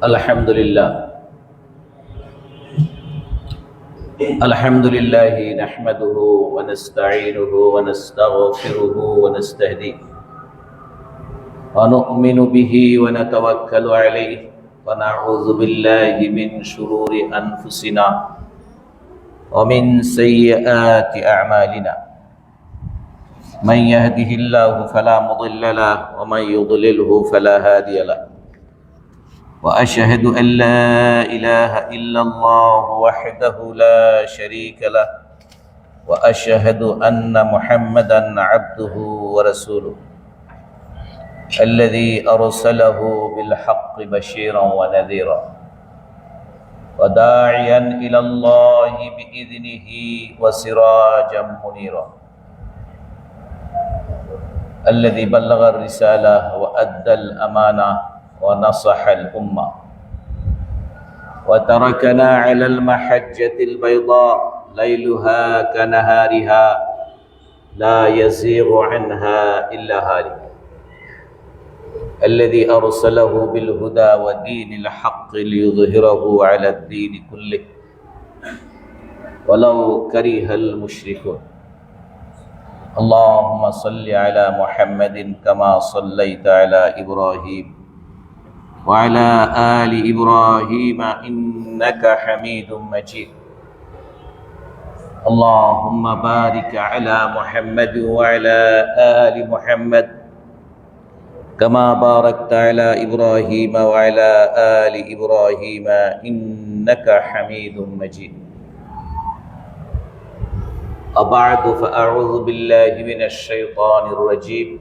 الحمد لله الحمد لله نحمده ونستعينه ونستغفره ونستهديه ونؤمن به ونتوكل عليه ونعوذ بالله من شرور أنفسنا ومن سيئات أعمالنا من يهده الله فلا مضل له ومن يضلله فلا هادي له وأشهد أن لا إله إلا الله وحده لا شريك له وأشهد أن محمدا عبده ورسوله الذي أرسله بالحق بشيرا ونذيرا وداعيا إلى الله بإذنه وسراجا منيرا الذي بلغ الرسالة وأدى الأمانة ونصح الأمة وتركنا على المحجة البيضاء ليلها كنهارها لا يزيغ عنها إلا هالك الذي أرسله بالهدى ودين الحق ليظهره على الدين كله ولو كره المشركون اللهم صل على محمد كما صليت على إبراهيم وعلى آل إبراهيم إنك حميد مجيد اللهم بارك على محمد وعلى آل محمد كما باركت على إبراهيم وعلى آل إبراهيم إنك حميد مجيد أبعد فأعوذ بالله من الشيطان الرجيم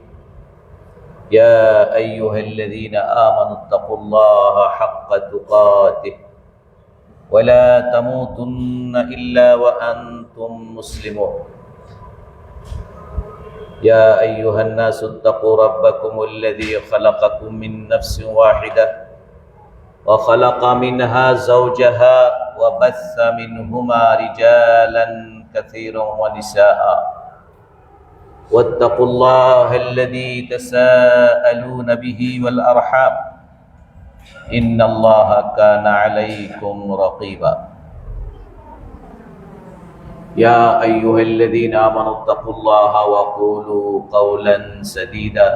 يا أيها الذين آمنوا اتقوا الله حق تقاته ولا تموتن إلا وأنتم مسلمون يا أيها الناس اتقوا ربكم الذي خلقكم من نفس واحدة وخلق منها زوجها وبث منهما رجالا كثيرا ونساء واتقوا الله الذي تساءلون به والأرحام إن الله كان عليكم رقيبا يا أيها الذين آمنوا اتقوا الله وقولوا قولا سديدا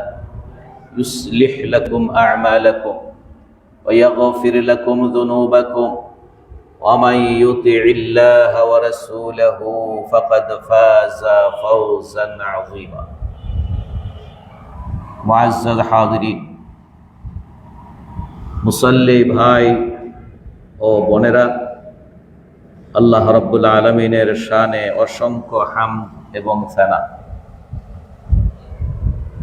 يصلح لكم أعمالكم ويغفر لكم ذنوبكم ومن يطع الله ورسوله فقد فاز فوزا عظيما معزز حاضرين মুসল্লি ভাই ও বোনেরা, আল্লাহ রাব্বুল আলামিনের শানে অসংখ্য হামদ এবং সানা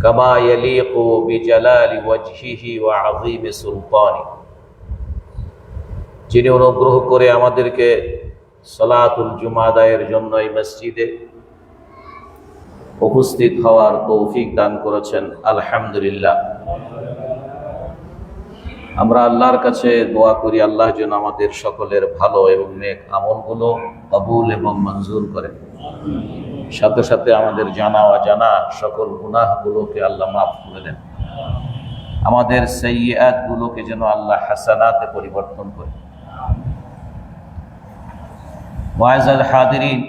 কামা ইয়ালিকু বিজালালি ওয়াজহিহি ওয়া আযীমি সুলতানি, যিনি অনুগ্রহ করে আমাদেরকে সালাতুল জুমা আদায়ের জন্য এই মসজিদে উপস্থিত হওয়ার তৌফিক দান করেছেন। আলহামদুলিল্লাহ। আমরা আল্লাহর কাছে দোয়া করি আল্লাহ যেন আমাদের সকলের ভালো এবং নেক আমলগুলো কবুল এবং মঞ্জুর করেন, সাথে সাথে আমাদের জানা অজানা সকল গুনাহগুলোকে আল্লাহ মাফ করে দেন, আমাদের সাইয়্যাতগুলোকে যেন আল্লাহ হাসানাতে পরিবর্তন করেন। মুআজ্জাজ হাদিরিন,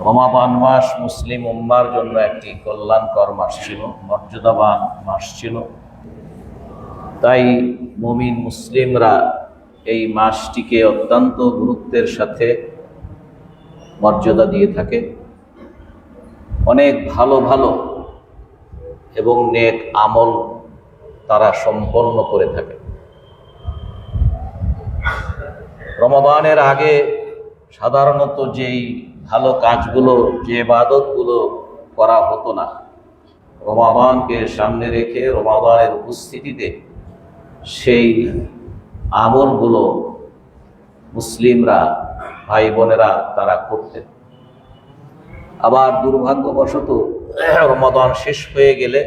রমাদান মাস মুসলিম উম্মার জন্য একটি কল্যাণকর মাস ছিল, মর্যাদাবান মাস ছিল। তাই মুমিন মুসলিমরা এই মাসটিকে অত্যন্ত গুরুত্বের সাথে মর্যাদা দিয়ে থাকে, অনেক ভালো ভালো এবং নেক আমল তারা সম্পন্ন করে থাকে। রমাদানের আগে সাধারণত যেই ভালো কাজগুলো, যে ইবাদতগুলো করা হতো না, রমাদানকে সামনে রেখে রমাদানের উপস্থিতিতে সেই আমলগুলো মুসলিমরা ভাই বোনেরা তারা করতেন। আবার দুর্ভাগ্যবশত রমাদান শেষ হয়ে গেলে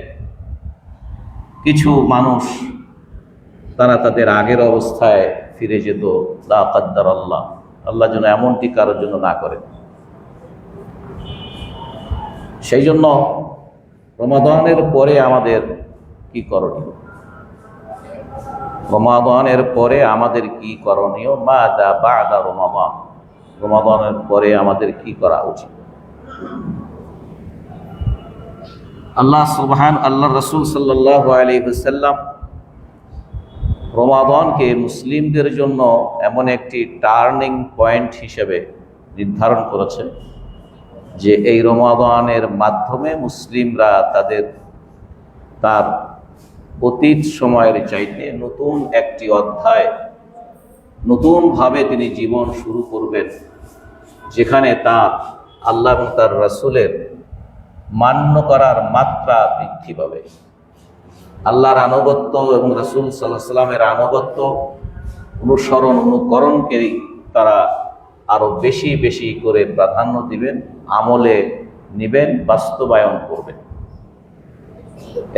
কিছু মানুষ তারা তাদের আগের অবস্থায় ফিরে যেত। লা কাদ্দার আল্লাহ, আল্লাহ যেন এমনটি কারোর জন্য না করে। সেই জন্য রমাদানের পরে আমাদের কি করণীয়, রমাদানের পরে আমাদের কি করণীয়, মাযা বা'দা রমাদান, রমাদানের পরে আমাদের কি করা উচিত। আল্লাহ রাসূল সাল্লাল্লাহু আলাইহি ওয়াসাল্লাম রমাদানকে মুসলিমদের জন্য এমন একটি টার্নিং পয়েন্ট হিসেবে নির্ধারণ করেছে যে এই রমাদানের মাধ্যমে মুসলিমরা তার অতীত সময়ের চাইতে নতুন একটি অধ্যায়, নতুনভাবে তিনি জীবন শুরু করবেন, যেখানে তার আল্লাহ এবং তার রাসূলের মান্য করার মাত্রা বৃদ্ধি পাবে। আল্লাহর আনুগত্য এবং রাসূল সাল্লাল্লাহু আলাইহি ওয়াসাল্লামের আনুগত্য, অনুকরণকে তারা আরো বেশি বেশি করে প্রাধান্য দিবেন, আমলে নিবেন, বাস্তবায়ন করবেন।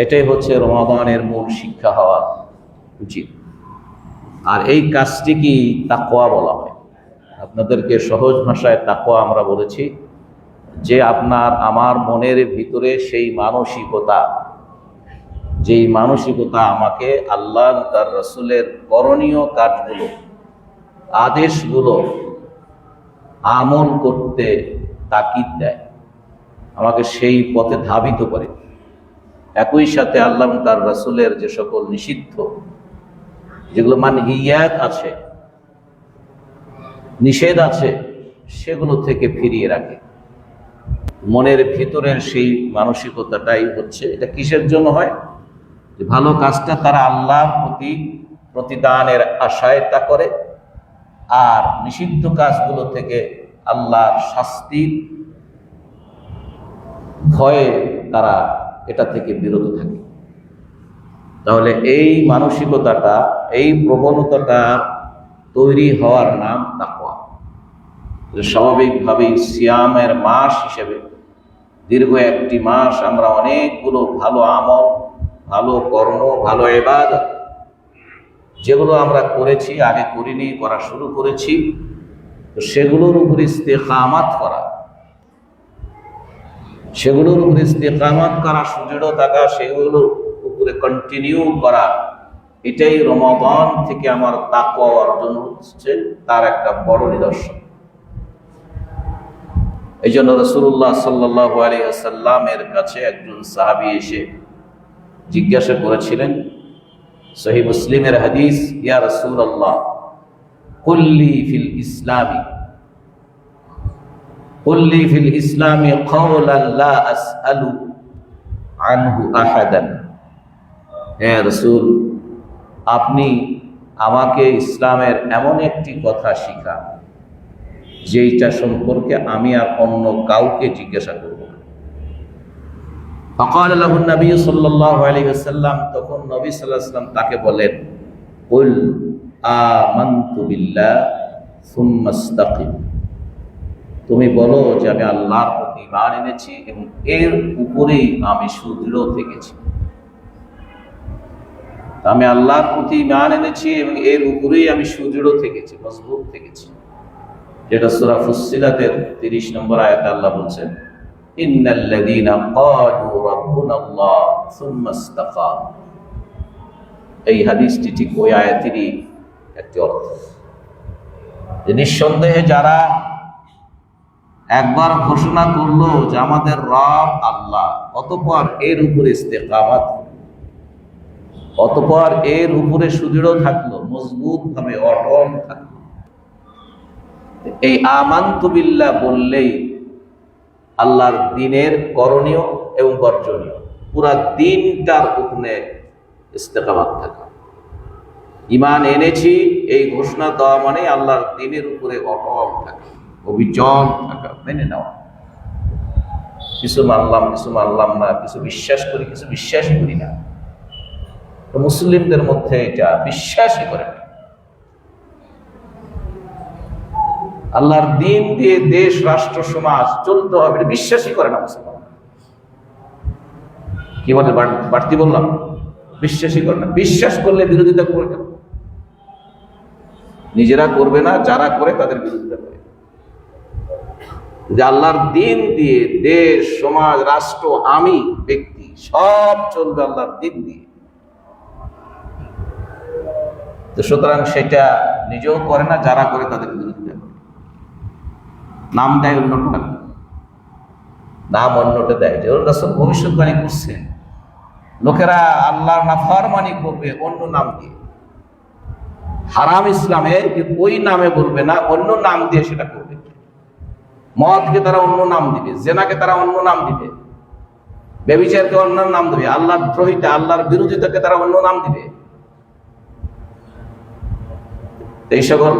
এটাই হচ্ছে রমাদানের মূল শিক্ষা হওয়া উচিত। আর এই কাজটি কি তাকওয়া বলা হয়। আপনাদেরকে সহজ ভাষায় তাকওয়া আমরা বলেছি যে আপনার আমার মনের ভিতরে সেই মানসিকতা, যেই মানসিকতা আমাকে আল্লাহ তার রাসূলের করণীয় কাজগুলো, আদেশগুলো আমল করতে তাকিদ দেয়, আমাকে সেই পথে ধাবিত করে। একই সাথে আল্লাহ তার রাসূলের যে সকল নিষিদ্ধ, যেগুলো মানহিয়াত আছে, নিষেধ আছে, সেগুলো থেকে ফিরিয়ে রাখে। মনের ভিতরের সেই মানসিকতাটাই হচ্ছে, এটা কিসের জন্য হয়, যে ভালো কাজটা তারা আল্লাহর প্রতি প্রতিদানের আশায় তা করে, আর নিষিদ্ধ কাজগুলো থেকে আল্লাহর শাস্তির ভয়ে তারা এটা থেকে বিরত থাকে। তাহলে এই মানসিকতাটা, এই প্রবণতাটা তৈরি হওয়ার নাম তাকওয়া। স্বাভাবিকভাবেই সিয়ামের মাস হিসেবে দীর্ঘ একটি মাস আমরা অনেকগুলো ভালো আমল, ভালো কর্ম, ভালো ইবাদত, যেগুলো আমরা করেছি, আগে করিনি, করা শুরু করেছি, তো সেগুলোর উপর ইস্তেকামাত করা, সুদৃঢ় থাকা, সেগুলোর উপরে কন্টিনিউ করা, এটাই রমাদান থেকে আমার তাকওয়া অর্জন হচ্ছে তার একটা বড় নিদর্শন। এই জন্য রাসূলুল্লাহ সাল্লাল্লাহু আলাইহি ওয়াসাল্লামের কাছে একজন সাহাবী এসে জিজ্ঞাসা করেছিলেন, সহিহ মুসলিমের হাদিস, ইয়া রাসূলুল্লাহ কুল্লি ফিল ইসলামি কাওলান লা আসআলু আনহু আহাদান। হে রাসূল, আপনি আমাকে ইসলামের এমন একটি কথা শিখান যেইটা সম্পর্কে আমি আর অন্য কাউকে জিজ্ঞাসা করব না। ফাকাল লাহু নবী সাল্লাল্লাহু আলাইহি ওয়াসাল্লাম, তখন নবী সাল্লাল্লাহু আলাইহি ওয়াসাল্লাম তাকে বলেন, কুল আমানতু বিল্লাহ সুম্মা ইসতাকিম, তুমি বলো যে আমি আল্লাহর প্রতি ঈমান এনেছি এবং এর উপরেই আমি সুদৃঢ় থেকেছি। আমি আল্লাহর প্রতি ঈমান এনেছি এবং এর উপরেই আমি সুদৃঢ় থেকেছি, মজবুত থেকেছি। যেটা সূরা ফুসসিলাতের 30 নম্বর আয়াতে আল্লাহ বলছেন, ইন্নাল্লাযীনা ক্বালু রাব্বুনাল্লাহ সুম্মা ইসতাকামু। এই হাদিসটি ঠিক ওই আয়াতেরই একটি অর্থ, যে নিঃসন্দেহে যারা একবার ঘোষণা করলো যে আমাদের রব আল্লাহ, অতঃপর এর উপরে ইস্তেকামাত, অতঃপর এর উপরে সুদৃঢ় থাকলো, মজবুত ভাবে অটল থাকলো। এই আমানতু বিল্লাহ বললেই আল্লাহর দ্বীনের করণীয় এবং বর্জনীয় পুরা দ্বীনটার উপরে ইস্তেকামাত থাকা। ঈমান এনেছি এই ঘোষণা দেওয়া মানে আল্লাহর দ্বীনের উপরে অটল থাকা, অবিচল থাকা, মেনে নেওয়া। কিছু মানলাম, কিছু মানলাম না, কিছু বিশ্বাস করি, কিছু বিশ্বাস করি না। তো মুসলিমদের মধ্যে এটা বিশ্বাসই করে না। আল্লাহর দ্বীন দিয়ে দেশ, রাষ্ট্র, সমাজ চলতে হবে, এটা বিশ্বাসই করে না মুসলমান। কি বলে, বাড়তি বললাম, বিশ্বাসই করে না। বিশ্বাস করলে বিরোধিতা করবে কেন? নিজেরা করবে না, যারা করে তাদের বিরোধিতা করে। যে আল্লাহর দ্বীন দিয়ে দেশ, সমাজ, রাষ্ট্র, আমি, ব্যক্তি সব চলবে আল্লাহর দ্বীন দিয়ে, তো সুতরাং সেটা নিজেও করে না, যারা করে তাদের বিরুদ্ধে নাম দেয় অন্যটা, নাম অন্যটা দেয়। যেমন রাসূল ভবিষ্যৎবাণী করছেন লোকেরা আল্লাহর নাফরমানি করবে অন্য নাম দিয়ে। হারাম ইসলামে ওই নামে বলবে না, অন্য নাম দিয়ে সেটা করবে। মদকে তারা অন্য নাম দিবে, জেনাকে তারা অন্য নাম দিবে, ব্যভিচারকে অন্য নাম দিবে, আল্লাহর দ্রোহিতা আল্লাহর বিরোধিতাকে তারা অন্য নাম দিবে। এই সকল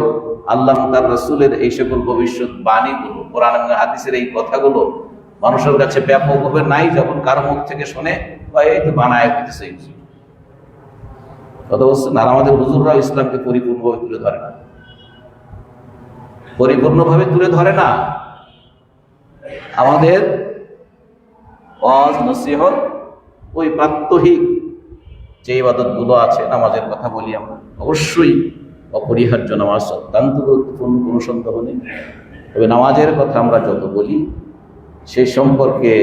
আল্লাহ তার রাসূলের এই সকল ভবিষ্যৎ বাণীগুলো, কোরআন এবং হাদিসের এই কথাগুলো মানুষের কাছে ব্যাপকভাবে নাই। যখন কারো মুখ থেকে শুনে এই তো বানায় দিতেছে, কথা বলছেন। আর আমাদের হুজুররাও ইসলামকে পরিপূর্ণভাবে তুলে ধরে না, পরিপূর্ণভাবে তুলে ধরে না। আমাদের ওয়াজ নসিহত ওই প্রাত্যহিক যে ইবাদত গুলো আছে, নামাজের কথা বলি আমরা, অবশ্যই অপরিহার্য নামাজ অত্যন্ত গুরুত্বপূর্ণ, কোনো সন্দেহ নেই। তবে নামাজের কথা আমরা যত বলি সেই সম্পর্কে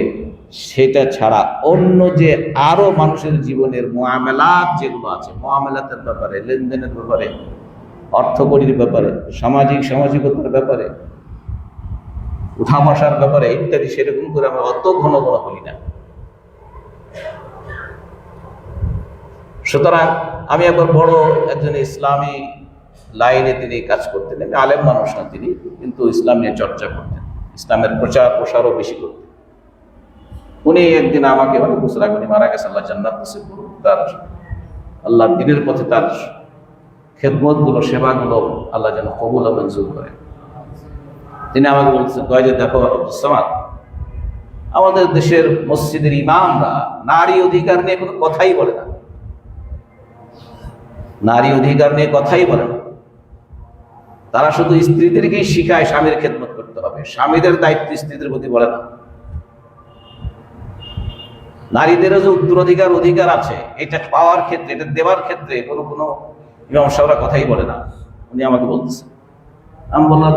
সেটা ছাড়া অন্য যে আরো মানুষের জীবনের মুআমালাত যেগুলো আছে, মুআমালাতের ব্যাপারে, লেনদেনের ব্যাপারে, অর্থকরীর ব্যাপারে, সামাজিকতার ব্যাপারে, উঠা বসার ব্যাপারে ইত্যাদি, সেরকম করে আমরা অত ঘন ঘন বলি না। সুতরাং আমি একবার বড় একজন ইসলামী লাইনে তিনি কাজ করতেন, আলেম মানুষ না তিনি, কিন্তু ইসলাম নিয়ে চর্চা করতেন, ইসলামের প্রচার প্রসারও বেশি করতেন। উনি একদিন আমাকে, অনেক বছর আগে উনি মারা গেছে, আল্লাহ জান্নাত নসিব করুন, তার আল্লাহ দ্বীনের পথে তার খেদমত গুলো, সেবাগুলো আল্লাহ যেন কবুল ও মঞ্জুর করে। তিনি আমাকে বলছেন, দেখো আব্দুস সামাদ, আমাদের দেশের মসজিদের ইমামরা নারী অধিকার নিয়ে কোনো কথাই বলে না, নারী অধিকার নিয়ে কথাই বলে না। তারা শুধু স্ত্রীদেরকেই শিখায় স্বামীর খেদমত করতে হবে, স্বামীদের দায়িত্ব স্ত্রীদের প্রতি বলে না। নারীদেরও যে অধিকার আছে, এটা পাওয়ার ক্ষেত্রে, এটা দেওয়ার ক্ষেত্রে কোনো ইমাম সাহেবরা কথাই বলে না। উনি আমাকে বলতেছেন, আমি বললাম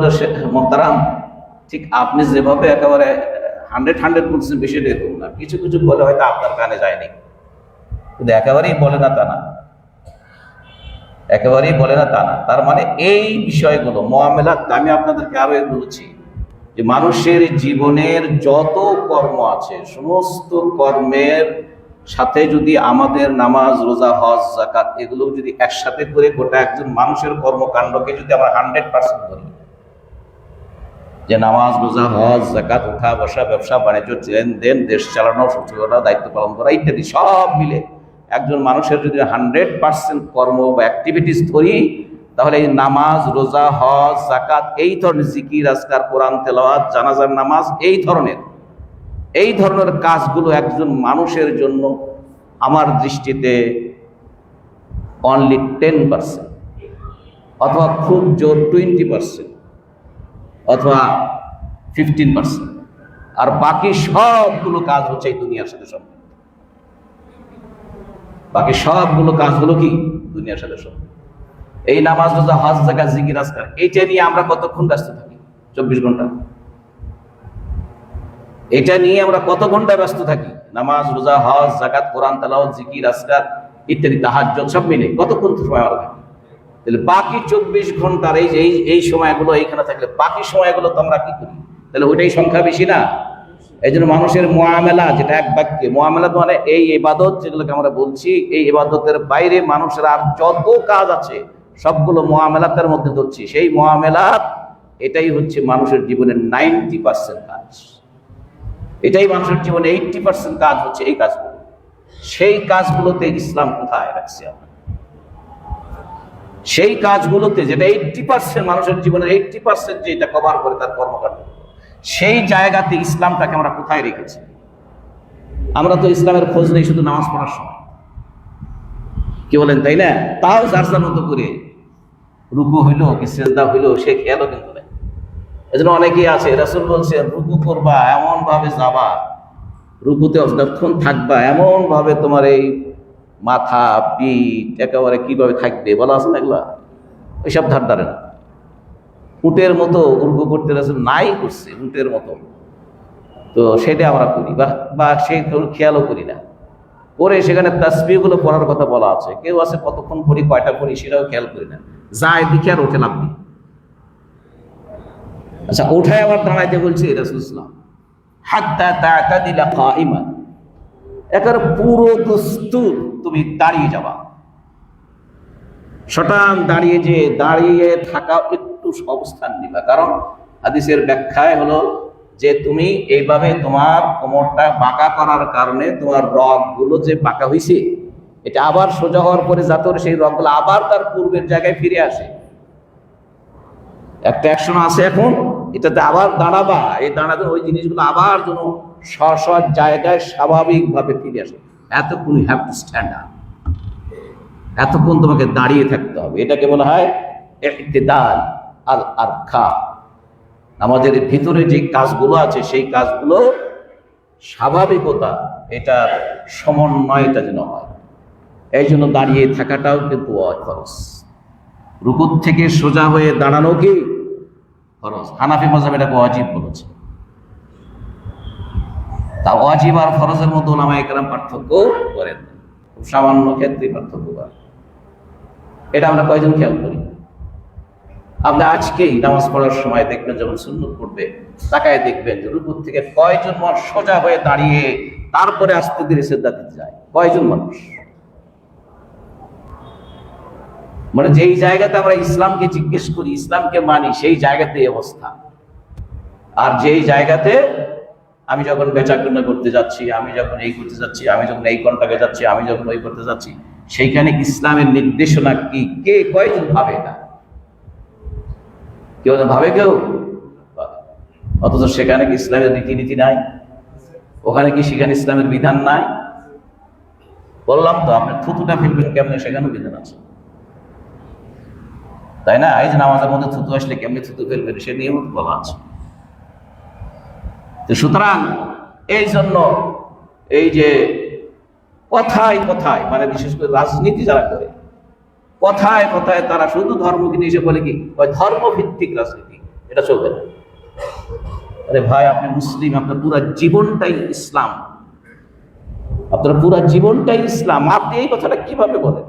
মোহতারাম, ঠিক আপনি যেভাবে একেবারে 100 বলছেন, বেশি এরকম না, কিছু কিছু বলে হয়তো আপনার কানে যায়নি, কিন্তু একেবারেই বলে না তা না, একেবারেই বলে না তা না। তার মানে এই বিষয়গুলো মুআমালাত, আমি আপনাদেরকে আরো বলছি যে মানুষের জীবনের যত কর্ম আছে, সমস্ত কর্মের সাথে যদি আমাদের নামাজ, রোজা, হজ, যাকাত এগুলো যদি একসাথে করে গোটা একজন মানুষের কর্মকাণ্ডকে যদি আমরা 100% করি, যে নামাজ, রোজা, হজ, যাকাত, উঠা বসা, ব্যবসা বাণিজ্য, লেনদেন, দেশ চালানো, সচেতনতা, দায়িত্ব পালন করা ইত্যাদি সব মিলে একজন মানুষের যদি 100% কর্ম বা অ্যাক্টিভিটিস ধরি, তাহলে এই নামাজ, রোজা, হজ, যাকাত, এই ধরনের জিকির, আজকার, কোরআন তেলাওয়াত, জানাজার নামাজ, এই ধরনের কাজগুলো একজন মানুষের জন্য আমার দৃষ্টিতে অনলি 10%, অথবা খুব জোর 20%, অথবা 15%, আর বাকি সবগুলো কাজ হচ্ছে এই দুনিয়ার সাথে সম্পর্কিত। বাকি সবগুলো কাজ হলো কি দুনিয়ার সাথে সম্পর্কিত। এই নামাজ, রোজা, হজ, যাকাত, জিকির, আজকার, এইটা নিয়ে আমরা কতক্ষণ ব্যস্ত থাকি? 24 ঘন্টা। এটা নিয়ে আমরা কত ঘন্টা ব্যস্ত থাকি? নামাজ, রোজা, হজ, যাকাত, কোরআন তেলাওয়াত, জিকির, আজকার ইত্যাদি, তাহাজ্জুদ সব মিলে কতক্ষণ সময় আমরা থাকি? তাহলে বাকি 24 ঘন্টার এই সময়গুলো এইখানে থাকলে বাকি সময়গুলো তো আমরা কি করি? তাহলে ওইটাই সংখ্যা বেশি না? এই জন্য মানুষের মুআমালা, যেটা এক বাক্যে মুআমালাত মানে এই ইবাদত যেগুলোকে আমরা বলছি, এই ইবাদতের বাইরে মানুষের আর যত কাজ আছে সবগুলো মুআমালাতের মধ্যে ধরছি। সেই মুআমালাত এটাই হচ্ছে মানুষের জীবনের 90% কাজ, এটাই মানুষের জীবনে 80% কাজ হচ্ছে এই কাজগুলো। সেই কাজগুলোতে ইসলাম কোথায় রাখছে আমরা? সেই কাজগুলোতে যেটা 80% মানুষের জীবনের 80% যেটা কভার করে তার কর্মকাণ্ড, সেই জায়গাতে ইসলামটাকে আমরা কোথায় রেখেছি? আমরা তো ইসলামের খোঁজ নেই শুধু নামাজ পড়ার সময়, কি বলেন, তাই না? তাও যার যার মতো করে রুকু হইলো কি সিজদা হইলো সে খেয়ালও কিন্তু নেই। এজন্য অনেকেই আছে, রাসূল বলছেন রুকু করবা এমন ভাবে যাবা, রুকুতে যতক্ষণ থাকবা এমন ভাবে তোমার এই মাথা, পিঠ একেবারে কিভাবে থাকবে বলা আছে না, এগুলা ওইসব ধার ধারে না। উটের মতো রুকু করতে রাসূল নাই করছে, উটের মতো। তো সেটা আমরা করি বা সে খেয়ালও করি না। পরে সেখানে তাসবিহগুলো পড়ার কথা বলা আছে। কেউ আছে কতক্ষণ পড়ি, কয়টা পড়ি সেটাও খেয়াল করি না, যায় দেখি আর ওঠে লাভ নেই। আচ্ছা, ওঠায় আবার দাঁড়াইতে বলছে রাসূলুল্লাহ সাল্লাল্লাহু আলাইহি ওয়াসাল্লাম, হাত্তা তা'তাদিলা কাইমান, একেবারে পুরো দস্তুর তুমি দাঁড়িয়ে যাবা। শটান দাঁড়িয়ে থাকা একটু অবস্থান নিবা। কারণ হাদিসের ব্যাখ্যায় হলো যে তুমি এইভাবে তোমার কোমরটা বাঁকা করার কারণে তোমার রগগুলো যে বাঁকা হয়েছে, এটা আবার সোজা হওয়ার পরে যাতে সেই রগগুলো আবার তার পূর্বের জায়গায় ফিরে আসে। একটা অ্যাকশন আছে এখন, এটাতে আবার দাঁড়াবা, এই দাঁড়াতে ওই জিনিসগুলো আবার যেন স্ব জায়গায় স্বাভাবিকভাবে ফিরে আসে। এতক্ষণ you have to stand up, এতক্ষণ তোমাকে দাঁড়িয়ে থাকতে হবে। এটাকে বলা হয় ইতিদাল আল আরকা। আমাদের ভিতরে যে কাজগুলো আছে সেই কাজগুলো স্বাভাবিকতা, এটার সমন্বয়টা যেন হয়, এই জন্য দাঁড়িয়ে থাকাটাও কিন্তু ফরজ। রুকুর থেকে সোজা হয়ে দাঁড়ানো কি ফরজ? হানাফি মাযহাব এটাকে ওয়াজিব বলেছে। তা ওয়াজিব আর ফরজের মধ্যে উলামায়ে কেরাম পার্থক্য করেন, খুব সামান্য ক্ষেত্রে পার্থক্য করেন। এটা আমরা কয়জন খেয়াল করি? আপনি আজকেই নামাজ পড়ার সময় দেখবেন, যখন সুন্নত পড়বে তাকায় দেখবেন যে রুকুর থেকে কয়জন মানুষ সোজা হয়ে দাঁড়িয়ে তারপরে আস্তে ধীরে সিজদা দিতে যায়? কয়জন মানুষ? মানে যেই জায়গাতে আমরা ইসলামকে জিজ্ঞেস করি, ইসলামকে মানি, সেই জায়গাতে এই অবস্থা। আর যেই জায়গাতে আমি যখন বেচাকেনা করতে যাচ্ছি, আমি যখন এই করতে যাচ্ছি, আমি যখন এই কন্টাকে যাচ্ছি, আমি যখন ওই করতে যাচ্ছি, সেইখানে ইসলামের নির্দেশনা কি, কে কয়জন ভাবে না? কেউ ভাবে? কেউ। অথচ সেখানে কি ইসলামের রীতিনীতি নাই? ওখানে কি সেখানে ইসলামের বিধান নাই? বললাম তো, আপনি থুতুটা ফেলবেন কেমনে, সেখানেও বিধান আছে, তাই না? এই যে নামাজের মধ্যে থুতু আসলে কেমনি থুতু ফেলবেন সে নিয়ম বলা আছে। তো সুতরাং এই জন্য এই যে কথায় কথায়, মানে বিশেষ করে রাজনীতি যারা করে, কথায় কথায় তারা শুধু ধর্মকে নিয়ে এসে বলে কি ধর্মভিত্তিক রাজনীতি, এটা চলবে না। আরে ভাই, আপনি মুসলিম, আপনার পুরা জীবনটাই ইসলাম, আপনার পুরা জীবনটাই ইসলাম, আপনি এই কথাটা কিভাবে বলেন?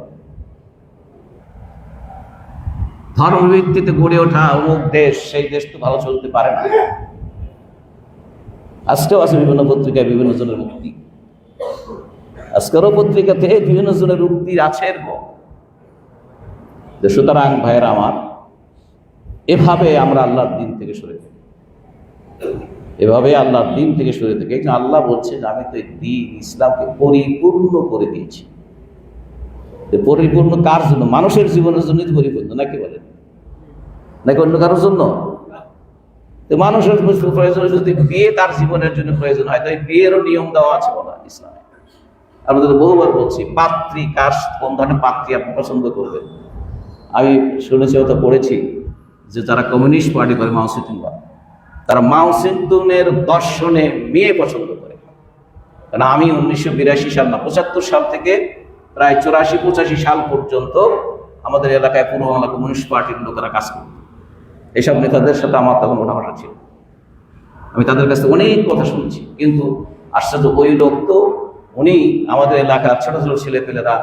ধর্মভিত্তিতে গড়ে ওঠা অমুক দেশ, সেই দেশ তো ভালো চলতে পারে না। আজকেও আছে বিভিন্ন পত্রিকায় বিভিন্ন জনের উক্তি, আজকেরও পত্রিকাতে বিভিন্ন জনের উক্তি আছে এরকম। সুতরাং ভাইয়েরা আমার, এভাবে আমরা আল্লাহর দিন থেকে সরে থাকি, এভাবে আল্লাহর দিন থেকে সরে থাকি। আল্লাহ বলছে যে আমি তো এই দিন ইসলামকে পরিপূর্ণ করে দিয়েছি। পরিপূর্ণ কার জন্য? মানুষের জীবনের জন্য পরিপূর্ণ, নাকি বলেন? নাকি অন্য কারোর জন্য? মানুষের প্রয়োজন, যদি বিয়ে তার জীবনের জন্য প্রয়োজন হয়, তো এই বিয়েরও নিয়ম দেওয়া আছে বলা ইসলামে। আমাদের বহুবার বলছি, পাত্রী কার, কোন ধরনের পাত্রী আপনি পছন্দ করবেন। আমি শুনেছি, অথবা পড়েছি যে যারা কমিউনিস্ট পার্টি করে, মাও সেতুং, তারা মাও সেতুংয়ের দর্শনে মেয়ে পছন্দ করে। কারণ আমি 1982 সাল না 75 সাল থেকে প্রায় 84-85 সাল পর্যন্ত আমাদের এলাকায় পূর্ব বাংলা কমিউনিস্ট পার্টির লোকেরা কাজ করত। এইসব নেতাদের সাথে আমার তখন ওঠাবসা ছিল, আমি তাদের কাছে অনেক কথা শুনছি। কিন্তু আশ্চর্য, ওই লোক তো উনি আমাদের এলাকার ছোট ছোট ছেলেপেলেরা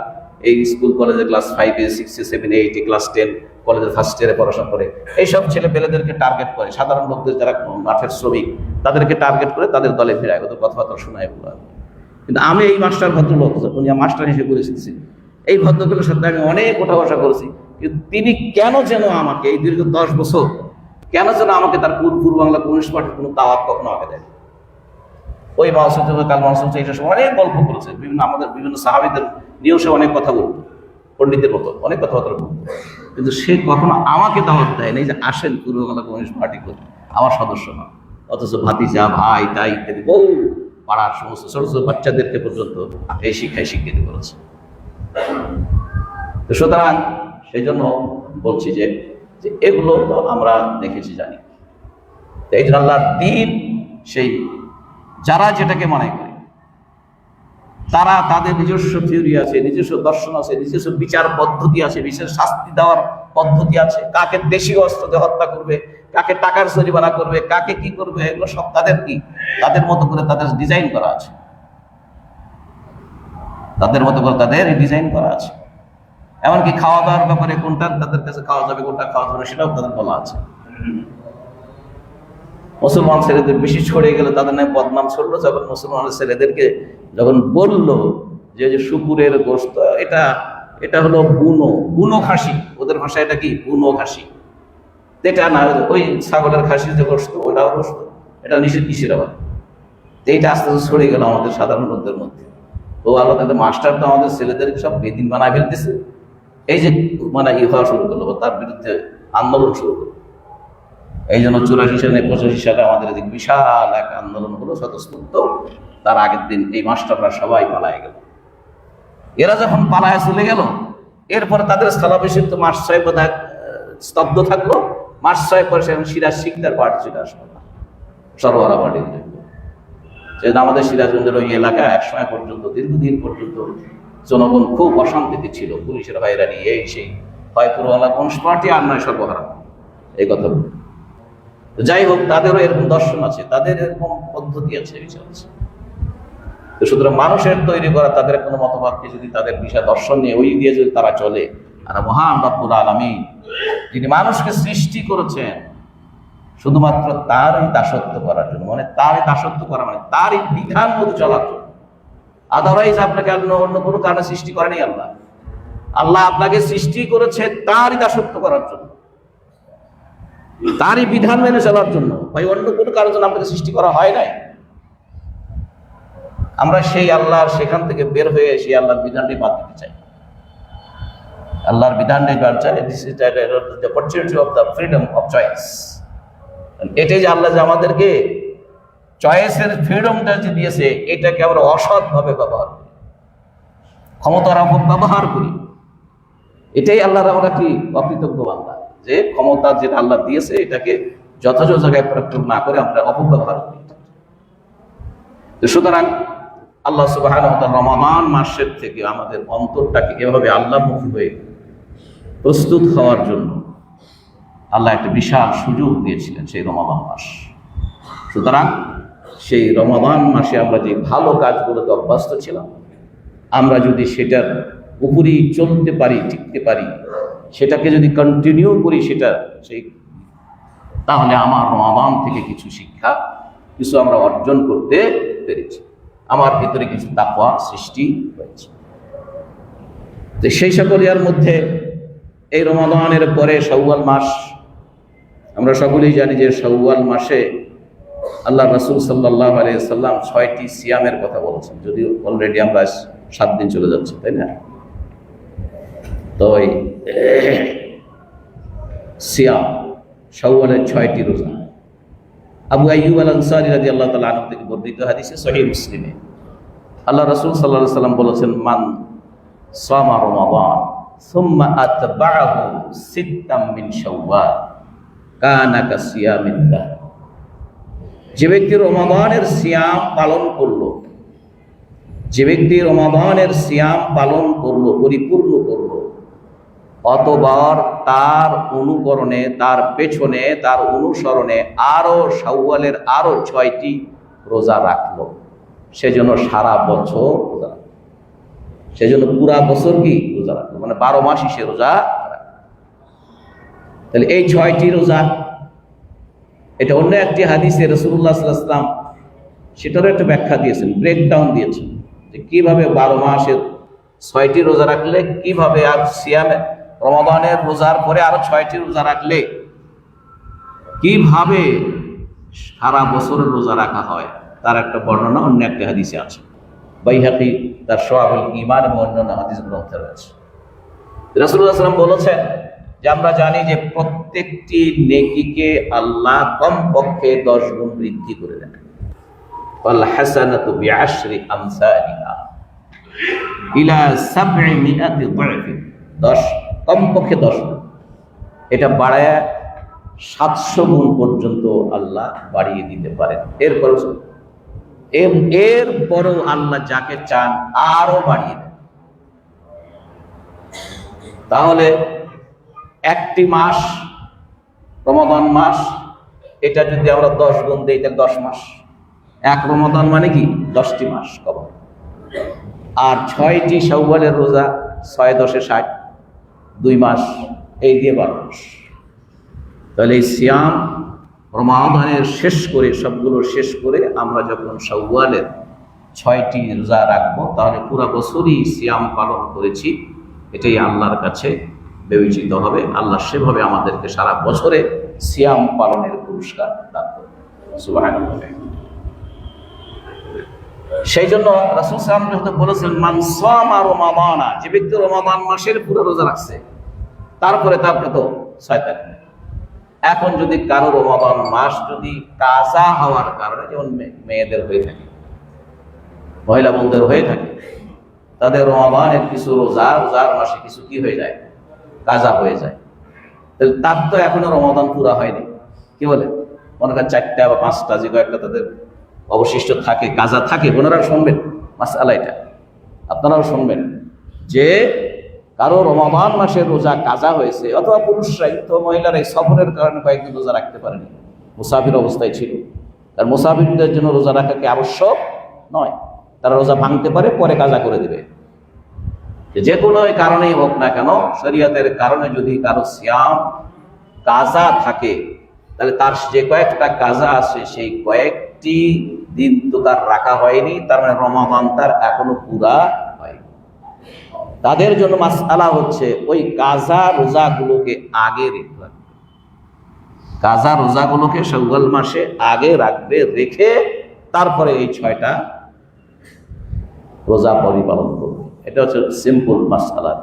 এই স্কুল কলেজে ক্লাস 5, 6, 7, 8, ক্লাস 10 কলেজের ফার্স্ট ইয়ারে পড়াশোনা করে, এইসব ছেলেপেলেদেরকে টার্গেট করে, সাধারণ লোকদের যারা মাঠের শ্রমিক তাদেরকে টার্গেট করে তাদের দলে ফেরায়, ওদের কথাবার্তা শোনায়। কিন্তু আমি এই মাস্টার ভদ্রলোক, উনি মাস্টার হিসেবে পরিচিত, এই ভদ্রলোকের সাথে আমি অনেক ওঠা বসা করেছি। কিন্তু তিনি কেন যেন আমাকে এই দীর্ঘ 10 বছর কেন যেন আমাকে তার পূর্ব বাংলা কমিউনিস্ট পার্টির কোনো দাওয়াত কখনো আমাকে দেয়। ওই মাউসুম কাল মাউসুম এইসব সময় অনেক গল্প করেছে, আমাদের বিভিন্ন সাহাবীদের নিয়েও সে অনেক কথা বলতো, পণ্ডিতের মতো অনেক কথাবার্তা বলতো। কিন্তু সে কখনো আমাকে দাওয়াত দেয় নাই যে আসেন পূর্ব বাংলা কমিউনিস্ট পার্টি করে আমার সদস্য হন। অথচ ভাতিজা, ভাই, তাই ইত্যাদি বহু পাড়ার সমস্ত ছোট ছোট বাচ্চাদেরকে পর্যন্ত এই শিক্ষায় শিক্ষিত করেছে। তো সুতরাং সেই জন্য বলছি যে এগুলো তো আমরা দেখেছি, জানি। এই জন্য আল্লাহর দ্বীন, সেই যারা যেটাকে মনে করে, তারা তাদের নিজস্ব থিওরি আছে, নিজস্ব দর্শন আছে, নিজস্ব বিচার পদ্ধতি আছে, বিশেষ শাস্তি দেওয়ার পদ্ধতি আছে। কাকে দেশীয় অস্ত্র দিয়ে হত্যা করবে, কাকে টাকার জরিমানা করবে, কাকে কি করবে, এগুলো সব তাদের কি তাদের মতো করে তাদের ডিজাইন করা আছে। তাদের মতো করে তাদের ডিজাইন করা আছে। এমনকি খাওয়া দাওয়ার ব্যাপারে কোনটা তাদের কাছে খাওয়া যাবে, কোনটা খাওয়া যাবে না, সেটাও তাদের বলা আছে। মুসলমান ছেলেদের বেশি ছড়িয়ে গেলে তাদের নামে বদনাম ছড়লো, যখন মুসলমানের ছেলেদেরকে যখন বললো যে শুকুরের গোশত, এটা হলো বুনো খাসি, ওদের ভাষায় এটা কি বুনো খাসি, এটা না ওই ছাগলের খাসির যে গোশত ওটাও গোশত, এটা নিষেধ কিসের আবার। এইটা আস্তে আস্তে ছড়িয়ে গেল আমাদের সাধারণ লোকদের মধ্যে। তো আল্লাহ তাদের মাস্টার তো আমাদের ছেলেদেরকে সব বেদিন বানায় ফেলতেছে। এই যে মানে হওয়া শুরু করলো, তার বিরুদ্ধে আন্দোলন শুরু করলো। এই জন্য 84 সালে 85 সালে আমাদের এদিকে বিশাল এক আন্দোলন হলো স্বতঃস্ফূর্ত। তার আগের দিন এই মাস্টাররা সবাই পালায় গেল। এরা যখন পালায় চলে গেল, এরপরে তাদের স্থলাভিষিক্ত তো মাস 6 বোধহয় স্তব্ধ থাকলো। মাস 6 পরে সেখানে সিরাজ শিকদার পার্টি ছিল, আসলে সরবরাহ পার্টি। যেহেতু আমাদের সিরাজগঞ্জের ওই এলাকায় একসময় পর্যন্ত দীর্ঘদিন পর্যন্ত জনগণ খুব অশান্তিতে ছিল, পুলিশের হয়রানি, এই সেই, হয় পুরোওয়ালা কোন পার্টি আর নয় সর্বহারা, এই কথা। যাই হোক, তাদেরও এরকম দর্শন আছে, তাদের এরকম পদ্ধতি আছে, বিষয় আছে। তো সুতরাং মানুষের তৈরি করা তাদের কোনো মতবাদকে যদি তাদের বিষয় দর্শন নিয়ে ওই দিয়ে যদি তারা চলে, আর মহান রব্বুল আলামিন যিনি মানুষকে সৃষ্টি করেছেন শুধুমাত্র তারই দাসত্ব করার জন্য, মানে তারই দাসত্ব করা মানে তারই বিধান মতো চলার জন্য। আদারওয়াইজ আপনাকে অন্য কোনো কারণে সৃষ্টি করেনি আল্লাহ। আল্লাহ আপনাকে সৃষ্টি করেছে তারই দাসত্ব করার জন্য, তারই বিধান মেনে চলার জন্য। ভাই, অন্য কোনো কারোর জন্য আপনাকে সৃষ্টি করা হয় নাই। আমরা সেই আল্লাহর সেখান থেকে বের হয়ে সেই আল্লাহর বিধানটাই বাদ দিতে চাই, আল্লাহর বিধানটাই বাদ চাই। This is the opportunity of the freedom of choice. এটাই যে আল্লাহ যে আমাদেরকে চয়েসের ফ্রিডমটা যে দিয়েছে, এটাকে আমরা অসৎভাবে ব্যবহার করি, ক্ষমতার অপব্যবহার করি। এটাই আল্লাহর আমরা কি অকৃতজ্ঞ বান্দা, যে ক্ষমতা যেটা আল্লাহ দিয়েছে এটাকে যথাযথ জায়গায় প্রয়োগ না করে আমরা অপব্যবহার করি। সুতরাং আল্লাহ সুবহানাহু ওয়া তাআলা রমাদান মাসের থেকে আমাদের অন্তরটাকে এভাবে আল্লাহমুখী হয়ে প্রস্তুত হওয়ার জন্য আল্লাহ একটা বিশাল সুযোগ দিয়েছিলেন, সেই রমাদান মাস। সুতরাং সেই রমাদান মাসে আমরা যে ভালো কাজগুলোতে অভ্যস্ত ছিলাম, আমরা যদি সেটার উপরেই চলতে পারি, টিকতে পারি, সেটাকে যদি কন্টিনিউ করি তাহলে আমার রমাদান থেকে কিছু শিক্ষা, কিছু আমরা অর্জন করতে পেরেছি, আমার ভিতরে কিছু তাকওয়া সৃষ্টি হয়েছে। তো সেই সকল ইয়ার মধ্যে এই রমাদানের পরে শাওয়াল মাস, আমরা সকলেই জানি যে শাওয়াল মাসে আল্লাহ রাসূল সাল্লাল্লাহু আলাইহি সাল্লাম 6টি সিয়ামের কথা বলেছেন, যদিও অলরেডি আমরা 7 দিন চলে যাচ্ছে, তাই না? তো এই সিয়াম শাওয়ালের 6টি রোজা। আবু আইয়ুব আল আনসারী রাদিয়াল্লাহু তাআলা আনহু থেকে বর্ণিত হাদিসে সহিহ মুসলিমে আল্লাহ রাসূল সাল্লাল্লাহু আলাইহি সাল্লাম বলেছেন, মান সামা রমাদান সুম্মা আতবাআহু সিত্তাম মিন শাওয়াল কানা কাসিয়ামিদ দাহর। যে ব্যক্তি রমাদানের সিয়াম পালন করলো, যে ব্যক্তি রমাদানের সিয়াম পালন করলো, পরিপূর্ণ করলো, অতবার তার অনুকরণে, তার পেছনে, তার অনুসরণে আরো শাওয়ালের আরো 6টি রোজা রাখলো, সেজন্য সারা বছর রোজা রাখলো, সেজন্য পুরা বছর কি রোজা রাখলো, মানে 12 মাসই সে রোজা রাখলো। তাহলে এই 6টি রোজা, এটা অন্য একটি হাদিসে রাসূলুল্লাহ সাল্লাল্লাহু আলাইহি ওয়াসাল্লাম সেটারও একটা ব্যাখ্যা দিয়েছেন, ব্রেকডাউন দিয়েছেন, যে কিভাবে 12 মাসের 6টি রোজা রাখলে, কিভাবে আর সিয়ামে রমাদানের রোজার পরে আরো 6টি রোজা রাখলে কিভাবে সারা বছরের রোজা রাখা হয়, তার একটা বর্ণনা অন্য একটা হাদিসে আছে। বাইহাকী তার শুআবুল ঈমান এবং অন্যান্য হাদিস গ্রন্থে রয়েছে। রাসূলুল্লাহ সাল্লাল্লাহু আলাইহি ওয়াসাল্লাম বলেছেন যে আমরা জানি যে প্রত্যেকটি নেকিকে আল্লাহ কমপক্ষে 10 গুণ বৃদ্ধি করে দেন। ওয়াল হাসানাতু বিআশরি আমসালিহা ইলা 700 ضعف, কমপক্ষে 10 গুণ, এটা বাড়ায় 700 গুণ পর্যন্ত আল্লাহ বাড়িয়ে দিতে পারেন। এরপরও আল্লাহ যাকে চান আরো বাড়িয়ে দেন। তাহলে একটি মাস, রমাদান মাস, এটা যদি আমরা 10 গুণ দিই তাহলে 10 মাস। এক রমাদান মানে কি 10টি মাস কভার। আর 6টি শাওয়ালের রোজা, 6 10 60, 2 মাস, এই দিয়ে 12 মাস। তাহলে এই সিয়াম রমাদানের শেষ করে, সবগুলো শেষ করে আমরা যখন শাওয়ালের 6টি রোজা রাখবো, তাহলে পুরো বছরই সিয়াম পালন করেছি, এটাই আল্লাহর কাছে বিবেচিত হবে। আল্লাহ সেভাবে আমাদেরকে সারা বছরে সিয়াম পালনের পুরস্কার দান করবেন। সুবহানাল্লাহ। সেই জন্য রাসূল সাল্লাল্লাহু আলাইহি ওয়াসাল্লাম বলেছেন, মান সামা রমাদানা, যে ব্যক্তি রমাদান মাসের পুরো রোজা রাখছে, তারপরে তার কত 6 তারিখ। এখন যদি কারো রমাদান মাস যদি কাজা হওয়ার কারণে, যেমন মেয়েদের হয়ে থাকে, মহিলা বন্ধুদের হয়ে থাকে, তাদের রমাদানের কিছু রোজার মাসে কিছু কি হয়ে যায়, কাজা হয়ে যায়, তাহলে তার তো এখনো রমাদান পুরা হয়নি। কি বলে, মনে করেন 4টা বা 5টা যে কয়েকটা তাদের অবশিষ্ট থাকে, কাজা থাকে। বোনেরা শুনবেন মাসআলা, এটা আপনারাও শুনবেন, যে কারো রমাদান মাসের রোজা কাজা হয়েছে, অথবা পুরুষরাই তো, মহিলারাই সফরের কারণে কয়েকদিন রোজা রাখতে পারেনি, মুসাফির অবস্থায় ছিল। আর মুসাফিরদের জন্য রোজা রাখা কি আবশ্যক নয়, তারা রোজা ভাঙতে পারে, পরে কাজা করে দিবে। যে কোনো কারণেই হোক না কেন, শরীয়তের কারণে যদি কারো সিয়াম কাজা থাকে, তাহলে তার যে কয়েকটা কাজা আছে, সেই কয়েকটি দিন তো তার রাখা হয়নি, তার মানে রমাদান তার এখনো পুরা হয়নি। তাদের জন্য মাসআলা হচ্ছে, ওই কাজা রোজাগুলোকে আগে রাখতে হবে। কাজা রোজাগুলোকে শাওয়াল মাসে আগে রাখবে, রেখে তারপরে এই 6টা রোজা পরিপালন করবে। এটা হচ্ছে সিম্পল মাসআলা।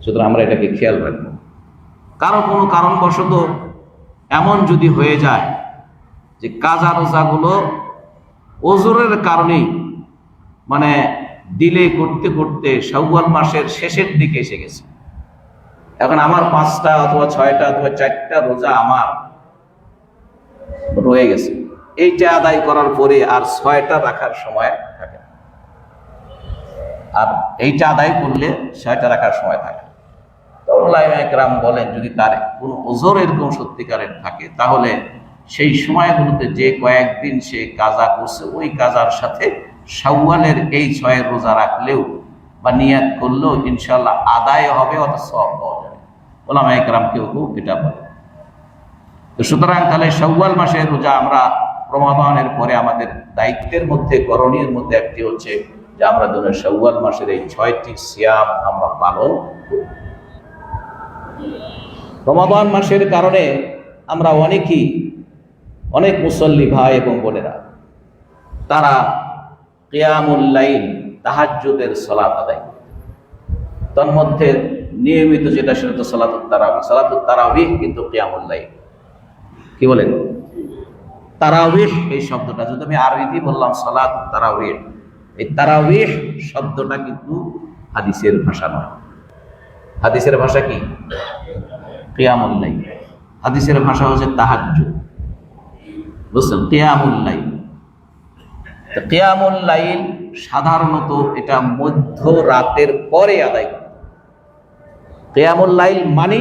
সুতরাং আমরা এটাকে খেয়াল রাখবো। কারো কোনো কারণবশত এমন যদি হয়ে যায় যে কাজা রোজাগুলো ওজরের কারণেই, মানে ডিলে করতে করতে শাওয়াল মাসের শেষের দিকে এসে গেছে, এখন আমার 5টা অথবা 6টা অথবা 4টা রোজা আমার রয়ে গেছে, এইটা আদায় করার পরে আর 6টা রাখার সময় থাকে, আর এইটা আদায় করলে 6টা রাখার সময় থাকে। তো উলামায়ে কেরাম বলেন, যদি তার কোনো ওজর এরকম সত্যিকারের থাকে, তাহলে সেই সময়গুলোতে যে কয়েকদিন সে কাজা করছে, ওই কাজার সাথে শাওয়ালের এই 6 রোজা রাখলেও বা নিয়াত করলেও ইনশাআল্লাহ আদায় হবে, অত সওয়াব পাওয়া যাবে। উলামায়ে কেরাম কেউ এটা বলে। তো সুতরাং তাহলে শাওয়াল মাসের রোজা আমরা রমাদানের পরে আমাদের দায়িত্বের মধ্যে, করণীয়ের মধ্যে একটি হচ্ছে যে আমরা যেন শাওয়াল মাসের এই 6টি সিয়াম আমরা পালন করি। রমাদান মাসের কারণে আমরা অনেক মুসল্লি ভাই এবং বোনেরা, তারা কিয়ামুল লাইল, তাহাজ্জুদের সালাত আদায়, তার মধ্যে নিয়মিত যেটা, সেটা তো সালাতুত তারাবিহ। সালাতুত তারাবিহ কিন্তু কিয়ামুল লাইল। কি বলেন, তারাবিহ এই শব্দটা, যদি আমি আরবিতে বললাম সালাতুত তারাবিহ, এই তারাবিহ শব্দটা কিন্তু হাদিসের ভাষা নয়। হাদিসের ভাষা কি? কিয়ামুল লাইল। হাদিসের ভাষা হচ্ছে তাহাজ্জুদ, বুঝছেন? কিয়ামুল লাইল। কিয়ামুল লাইল সাধারণত এটা মধ্য রাতের পরে আদায় করে। কিয়ামুল লাইল মানে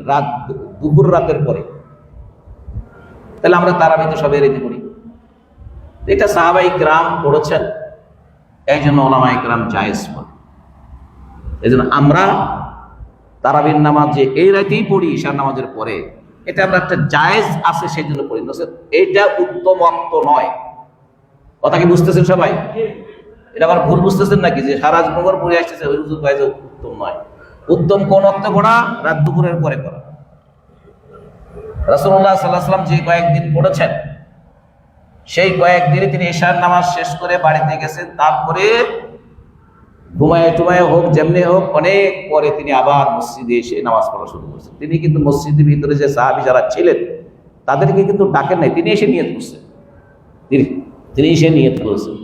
রাত, দুপুর রাতের পরে। তাহলে আমরা তারাবি তো সবাই রেডি করি, এটা সাহাবাই কেরাম পড়েছেন, এই জন্য উলামায়ে কেরাম জায়েজ বলে। এই জন্য আমরা তারাবির নামাজ যে এই রাতেই পড়ি, ঈশার নামাজের পরে, এটা আমরা একটা জায়েজ আছে সেই জন্য পড়ি, এইটা উত্তম অক্ত নয়। কথা কি বুঝতেছেন সবাই? এটা আবার ভুল বুঝতেছেন নাকি, যে সারা জীবন পড়ে আসতেছে, ওই হুজুর ভাই যে উত্তম নয়। উত্তম কোন অক্তে পড়া? রাত দুপুরের পরে পড়া। রাসূলুল্লাহ সাল্লাল্লাহু আলাইহি ওয়াসাল্লাম যে কয়েকদিন পড়েছেন, সেই কয়েকদিনে তিনি ঈশার নামাজ শেষ করে বাড়িতে গেছেন, তারপরে ঘুমায় হোক, যেমনি হোক, অনেক পরে তিনি আবার মসজিদে এসে নামাজ পড়া শুরু করেছেন। তিনি কিন্তু মসজিদের ভিতরে যে সাহাবী যারা ছিলেন, তাদেরকে কিন্তু ডাকেন নাই, তিনি এসে নিয়ত করছেন। তিনি এসে নিয়ত করেছেন।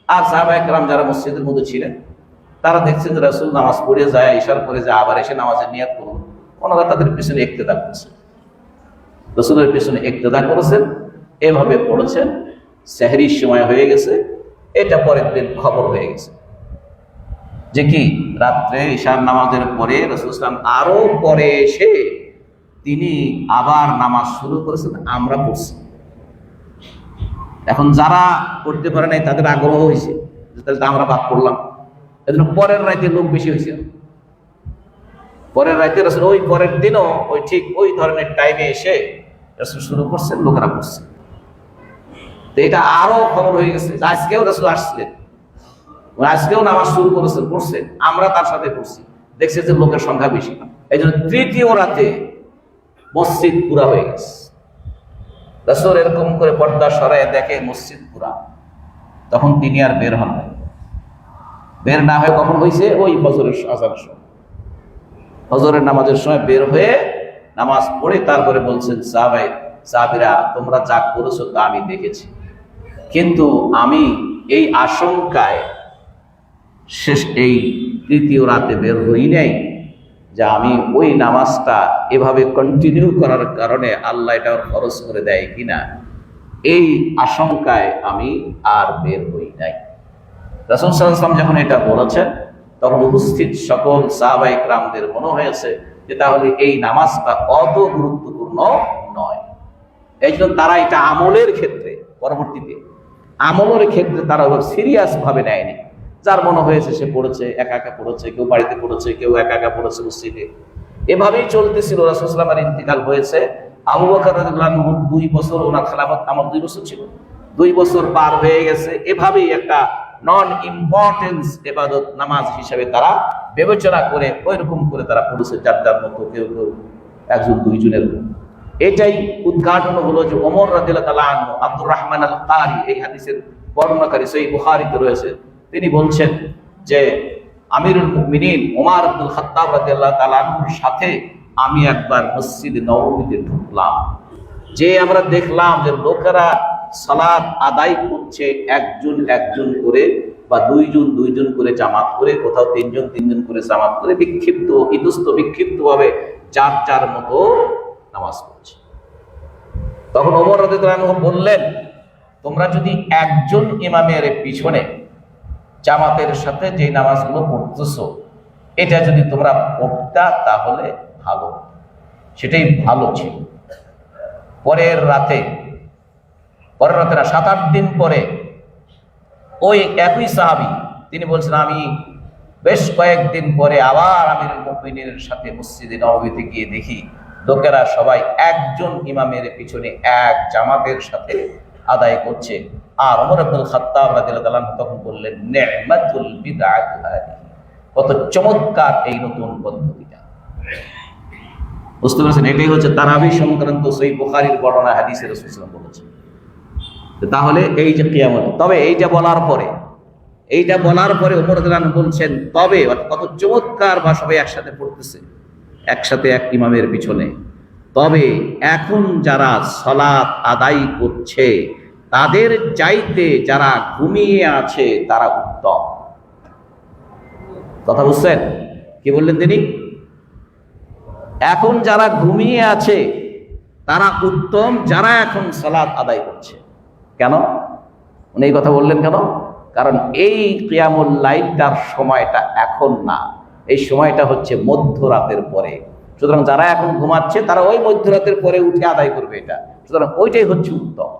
আর সাহাবায়ে কেরাম যারা মসজিদের মধ্যে ছিলেন, তারা দেখছেন যে রাসূল নামাজ পড়ে যায়, ঈশার পরে যায়, আবার এসে নামাজের নিয়ত করুন, ওনারা তাদের পিছনে ইক্তেদা করছেন, রাসূলের পিছনে ইক্তেদা করেছেন, এভাবে পড়েছেন। সেহরির সময় হয়ে গেছে, এটা পরের দিন খবর হয়ে গেছে যে কি রাত্রে ঈশার নামাজের পরে রাসূল সাল্লাল্লাহু আলাইহি ওয়াসাল্লাম আরো পরে এসে তিনি আবার নামাজ শুরু করেছেন, আমরা পড়ছি। এখন যারা পড়তে পারে নাই তাদের আগ্রহ হয়েছে, তাহলে আমরা বাদ পড়লাম, এজন্য পরের রাতে লোক বেশি হয়েছে। পরের রাতে রাসূল ওই পরের দিনও ওই ঠিক ওই ধরনের টাইমে এসে রাসূল শুরু করছেন, লোকেরা করছে। তো এটা আরো খবর হয়ে গেছে। আজকেও রাসূল আসছিলেন, আজকেও নামাজ শুরু করেছেন, করছেন, আমরা তার সাথে করছি, দেখছি যে লোকের সংখ্যা বেশি। এই জন্য তৃতীয় রাতে মসজিদ পুরা হয়ে গেছে। রাসূল এরকম করে পর্দা সরায় দেখে মসজিদ পুরা, তখন তিনি আর বের হন নাই। বের না হয়ে কখন হয়েছে? ওই ফজরের আযানের সময়, ফজরের নামাজের সময় বের হয়ে নামাজ পড়ে তারপরে বলছেন, সাহাবীরা তোমরা যা করেছো তা আমি দেখেছি, কিন্তু আমি এই আশঙ্কায় শেষ এই তৃতীয় রাতে বের হই নাই যে আমি ওই নামাজটা এভাবে কন্টিনিউ করার কারণে আল্লাহ এটা খরচ করে দেয় কিনা, এই আশঙ্কায় আমি আর বের হই নাই। রাসূল সাল্লাল্লাহু আলাইহি ওয়াসাল্লাম যখন এটা বলেছেন, তখন উপস্থিত সকল সাহাবায়ে কেরামদের মনে হয়েছে যে তাহলে এই নামাজটা অত গুরুত্বপূর্ণ নয়। এই জন্য তারা এটা আমলের ক্ষেত্রে, পরবর্তীতে আমলের ক্ষেত্রে তারা সিরিয়াস ভাবে নেয়নি। যার মনে হয়েছে সে পড়েছে, একা একা পড়েছে, কেউ বাড়িতে পড়েছে, কেউ একা একা পড়েছে মসজিদে। এভাবেই চলতেছিল। রাসূল সাল্লাল্লাহু আলাইহি ওয়াসাল্লামের ইন্তিকাল হয়েছে, আবু বকর রাদিয়াল্লাহু আনহু 2 বছর, ওনার খেলাফত আমল 2 বছর ছিল, 2 বছর পার হয়ে গেছে। এভাবেই একটা নন ইম্পর্টেন্স ইবাদত নামাজ হিসেবে তারা বিবেচনা করে ওইরকম করে তারা পড়েছে, যার যার মতো, কেউ কেউ একজন দুইজনের। এটাই উদ্ঘাটন হলো যে ওমর রাদিয়াল্লাহু তাআলা আনহু, আব্দুর রহমান আল কারি, এই হাদিসের বর্ণনাকারী, সহিহ বুখারীতে রয়েছে, তিনি বলছেন যে আমিরুল মুমিনিন ওমর আব্দুল খাত্তাব রাদিয়াল্লাহু তাআলা আনহুর সাথে আমি একবার মসজিদে নববীতে ঢুকলাম, যে আমরা দেখলাম যে লোকেরা সালাত আদায় করছে একজন একজন করে বা দুইজন দুইজন করে জামাত করে, কোথাও তিনজন তিনজন করে জামাত করে, বিক্ষিপ্ত ইতস্ত বিক্ষিপ্ত ভাবে চার চার মতো নামাজ পড়ছে। তখন ওমর রাদিয়াল্লাহু আনহু বললেন, তোমরা যদি একজন ইমামের পিছনে জামাতের সাথে যে নামাজগুলো পড়তেছো, এটা যদি তোমরা পড়তা তাহলে ভালো, সেটাই ভালো ছিল। পরের রাতে না 7-8 দিন পরে ওই একই সাহাবী তিনি বলছেন, আমি বেশ কয়েকদিন পরে আবার আমিরুল মুমিনিনের সাথে মসজিদে নববীতে গিয়ে দেখি লোকেরা সবাই একজন ইমামের পিছনে এক জামাতের সাথে আদায় করছে। আর ওমর আব্দুল খাত্তাব রাদিয়াল্লাহু তাআলা তখন বললেন, নি'মাতুল বিদআতু হাদিহি, কত চমৎকার এই নতুন পদ্ধতিটা। বুঝতে পারছেন? এটাই হচ্ছে তারাবি সংক্রান্ত সহিহ বুখারীর বর্ণনা, হাদিসে রাসূল সাল্লাল্লাহু আলাইহি ওয়াসাল্লাম বলেছেন। তাহলে এই যে কিয়ামত, তবে এইটা বলার পরে ওমর রাদিয়াল্লাহু আনহু বলছেন, তবে কত চমৎকার বা সবাই একসাথে পড়তেছে, একসাথে এক ইমামের পিছনে, তবে এখন যারা সালাত আদায় করছে তাদের চাইতে যারা ঘুমিয়ে আছে তারা উত্তম। কথা বুঝছেন? কি বললেন তিনি? এখন যারা ঘুমিয়ে আছে তারা উত্তম, যারা এখন সালাত আদায় করছে। কেন উনি এই কথা বললেন? কেন? কারণ এই কিয়ামুল লাইলটার সময়টা এখন না, এই সময়টা হচ্ছে মধ্যরাতের পরে। সুতরাং যারা এখন ঘুমাচ্ছে তারা ওই মধ্যরাতের পরে উঠে আদায় করবে এটা। সুতরাং ওইটাই হচ্ছে উত্তম।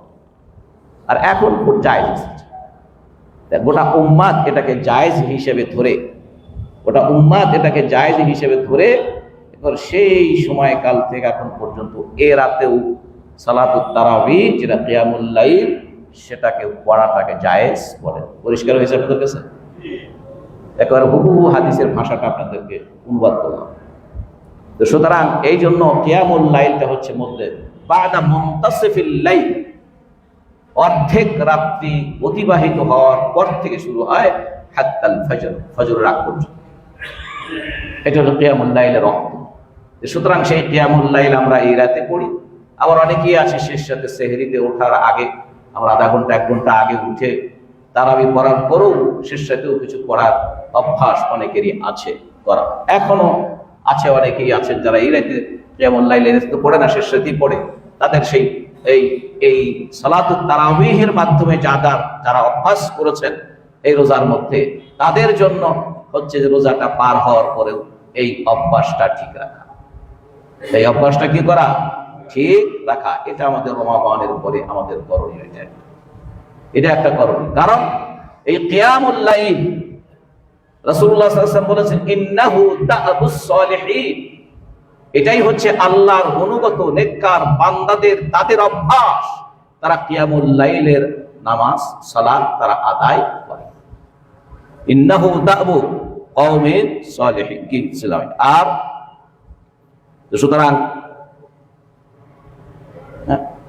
আর এখন খুব জায়েজ, গোটা উম্মাত এটাকে জায়েজ হিসেবে ধরে, এবার সেই সময়কাল থেকে এখন পর্যন্ত এ রাতেও সালাতুত তারাবি, যেটা কিয়ামুল লাইল, সেটাকে পড়াটাকে জায়েজ বলে। পরিষ্কার হয়েছে আপনাদের কাছে? একেবারে হুবহু হাদিসের ভাষাটা আপনাদেরকে অনুবাদ করলাম। তো সুতরাং এই জন্য কিয়ামুল লাইলটা হচ্ছে মধ্যে বাদা মুনতাসিফিল লাইল, অর্ধেক রাত্রি অতিবাহিত হওয়ার পর থেকে শুরু হয় হাত্তাল ফজর, ফজরের আগ পর্যন্ত। এটা হলো কিয়ামুল লাইলের অর্থ। সুতরাং সেই কিয়ামুল লাইল আমরা এই রাতে পড়ি। আবার অনেকেই আছে শেষ রাতে সেহরিতে ওঠার আগে, আমরা আধা ঘন্টা 1 ঘন্টা আগে উঠে তারাবি পড়ার পরেও শেষ রাতেও কিছু পড়ার অভ্যাস অনেকেরই আছে করা। এখনো আছে অনেকেই আছেন যারা এই রাতে কিয়ামুল লাইলের তো পড়ে না, শেষ রাতেই পড়ে। তাদের সেই এই সালাতুত তারাবিহের মাধ্যমে যারা অভ্যাস করেছেন এই রোজার মধ্যে, তাদের জন্য হচ্ছে যে রোজাটা পার হওয়ার পরেও এই অভ্যাসটা ঠিক রাখা। এই অভ্যাসটা কি করা? ঠিক রাখা। এটা আমাদের রমাদানের পরে আমাদের করণীয়, এটা একটা করণীয়। কারণ এই কিয়ামুল লাইল রাসূলুল্লাহ সাল্লাল্লাহু আলাইহি ওয়াসাল্লাম বলেছেন, ইন্নাহু দা'বুস সালিহিন, এটাই হচ্ছে আল্লাহর অনুগত নেককার বান্দাদের তাদের অভ্যাস, তারা কিয়ামুল লাইলের নামাজ সালাত তারা আদায় করে। ইন্নাহু দা'বু কওমিন সালিহিন কি ছিলাম। আর সুতরাং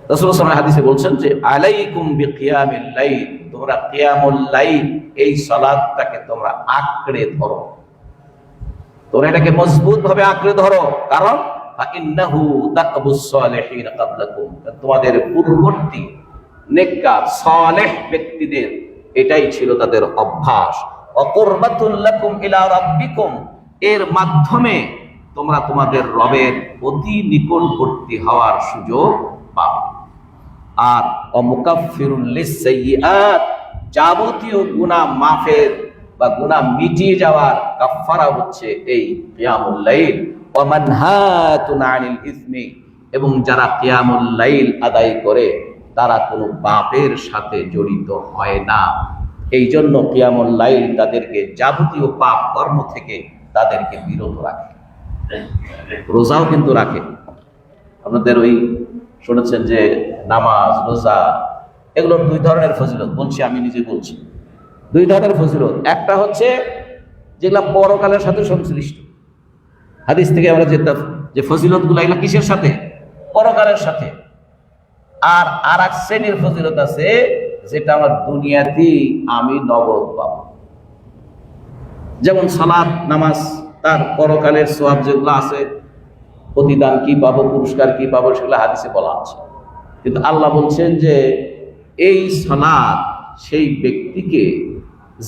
রাসূলুল্লাহ সাল্লাল্লাহু আলাইহি হাদিসে বলছেন যে আলাইকুম বিকিয়ামিল লাইল, তোমরা কিয়ামুল লাইল এই সালাতটাকে তোমরা আঁকড়ে ধরো, তোমরা এটাকে মজবুত ভাবে আঁকড়ে ধরো। কারণ ইন্নাহু দা'বুস সালিহিন ক্বাবলাকুম, তোমাদের পূর্ববর্তী নেককার সালেহ ব্যক্তিদের এটাই ছিল তাদের অভ্যাস। অকুরবাতুল লাকুম ইলা রাব্বিকুম, এর মাধ্যমে তোমরা তোমাদের রবের অতি নিকটবর্তী হওয়ার সুযোগ পাবে। আর অমুকাফফিরুল লিসসাইয়্যাত, যাবতীয় গুনাহ মাফের বা গুনাহ মিটিয়ে যাওয়ার কাফফারা হচ্ছে এই কিয়ামুল লাইল। ওয়া মানহাতুন আনিল ইসমি, এবং যারা কিয়ামুল লাইল আদায় করে তারা কোনো পাপের সাথে জড়িত হয় না। এই জন্য কিয়ামুল লাইল তাদেরকে যাবতীয় পাপ কর্ম থেকে তাদেরকে বিরত রাখে। রোজাও কিন্তু রাখে। আপনাদের ওই শুনেছেন যে নামাজ রোজা এগুলোর দুই ধরনের ফজিলত, বলছি আমি নিজে বলছি, দুই ধরনের ফজিলত। একটা হচ্ছে যেগুলা পরকালের সাথে সংশ্লিষ্ট, হাদিস থেকে আমরা যে ফজিলত গুলা এগুলা কিসের সাথে? পরকালের সাথে। আর আর এক শ্রেণীর ফজিলত আছে যেটা আমার দুনিয়াতেই আমি নগদ পাবো, যেমন সালাত নামাজ, তার পরকালের সওয়াব যেগুলো আছে, প্রতিদান কি পাবো, পুরস্কার কি পাবো, সেগুলো হাদিসে বলা আছে। কিন্তু আল্লাহ বলছেন যে এই সালাত সেই ব্যক্তিকে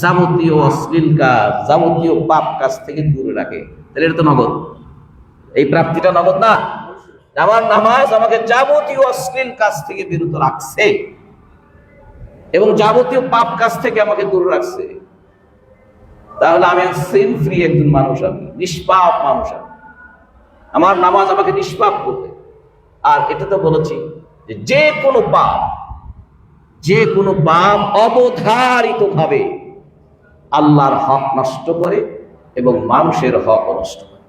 যাবতীয় অশ্লীল কাজ, যাবতীয় পাপ কাজ থেকে দূরে রাখে। তাহলে এটা তো নগদ, এই প্রাপ্তিটা নগদ না। আমার নামাজ আমাকে যাবতীয় অশ্লীল কাজ থেকে বিরত রাখছে এবং যাবতীয় পাপ কাজ থেকে আমাকে দূরে রাখছে। তাহলে আমি সিন ফ্রি একজন মানুষ, আমি নিষ্পাপ মানুষ, আমার নামাজ আমাকে নিষ্পাপ করবে। আর এটা তো বলেছি যে যে কোনো পাপ অবধারিত ভাবে আল্লাহর হক নষ্ট করে এবং মানুষের হক নষ্ট করে।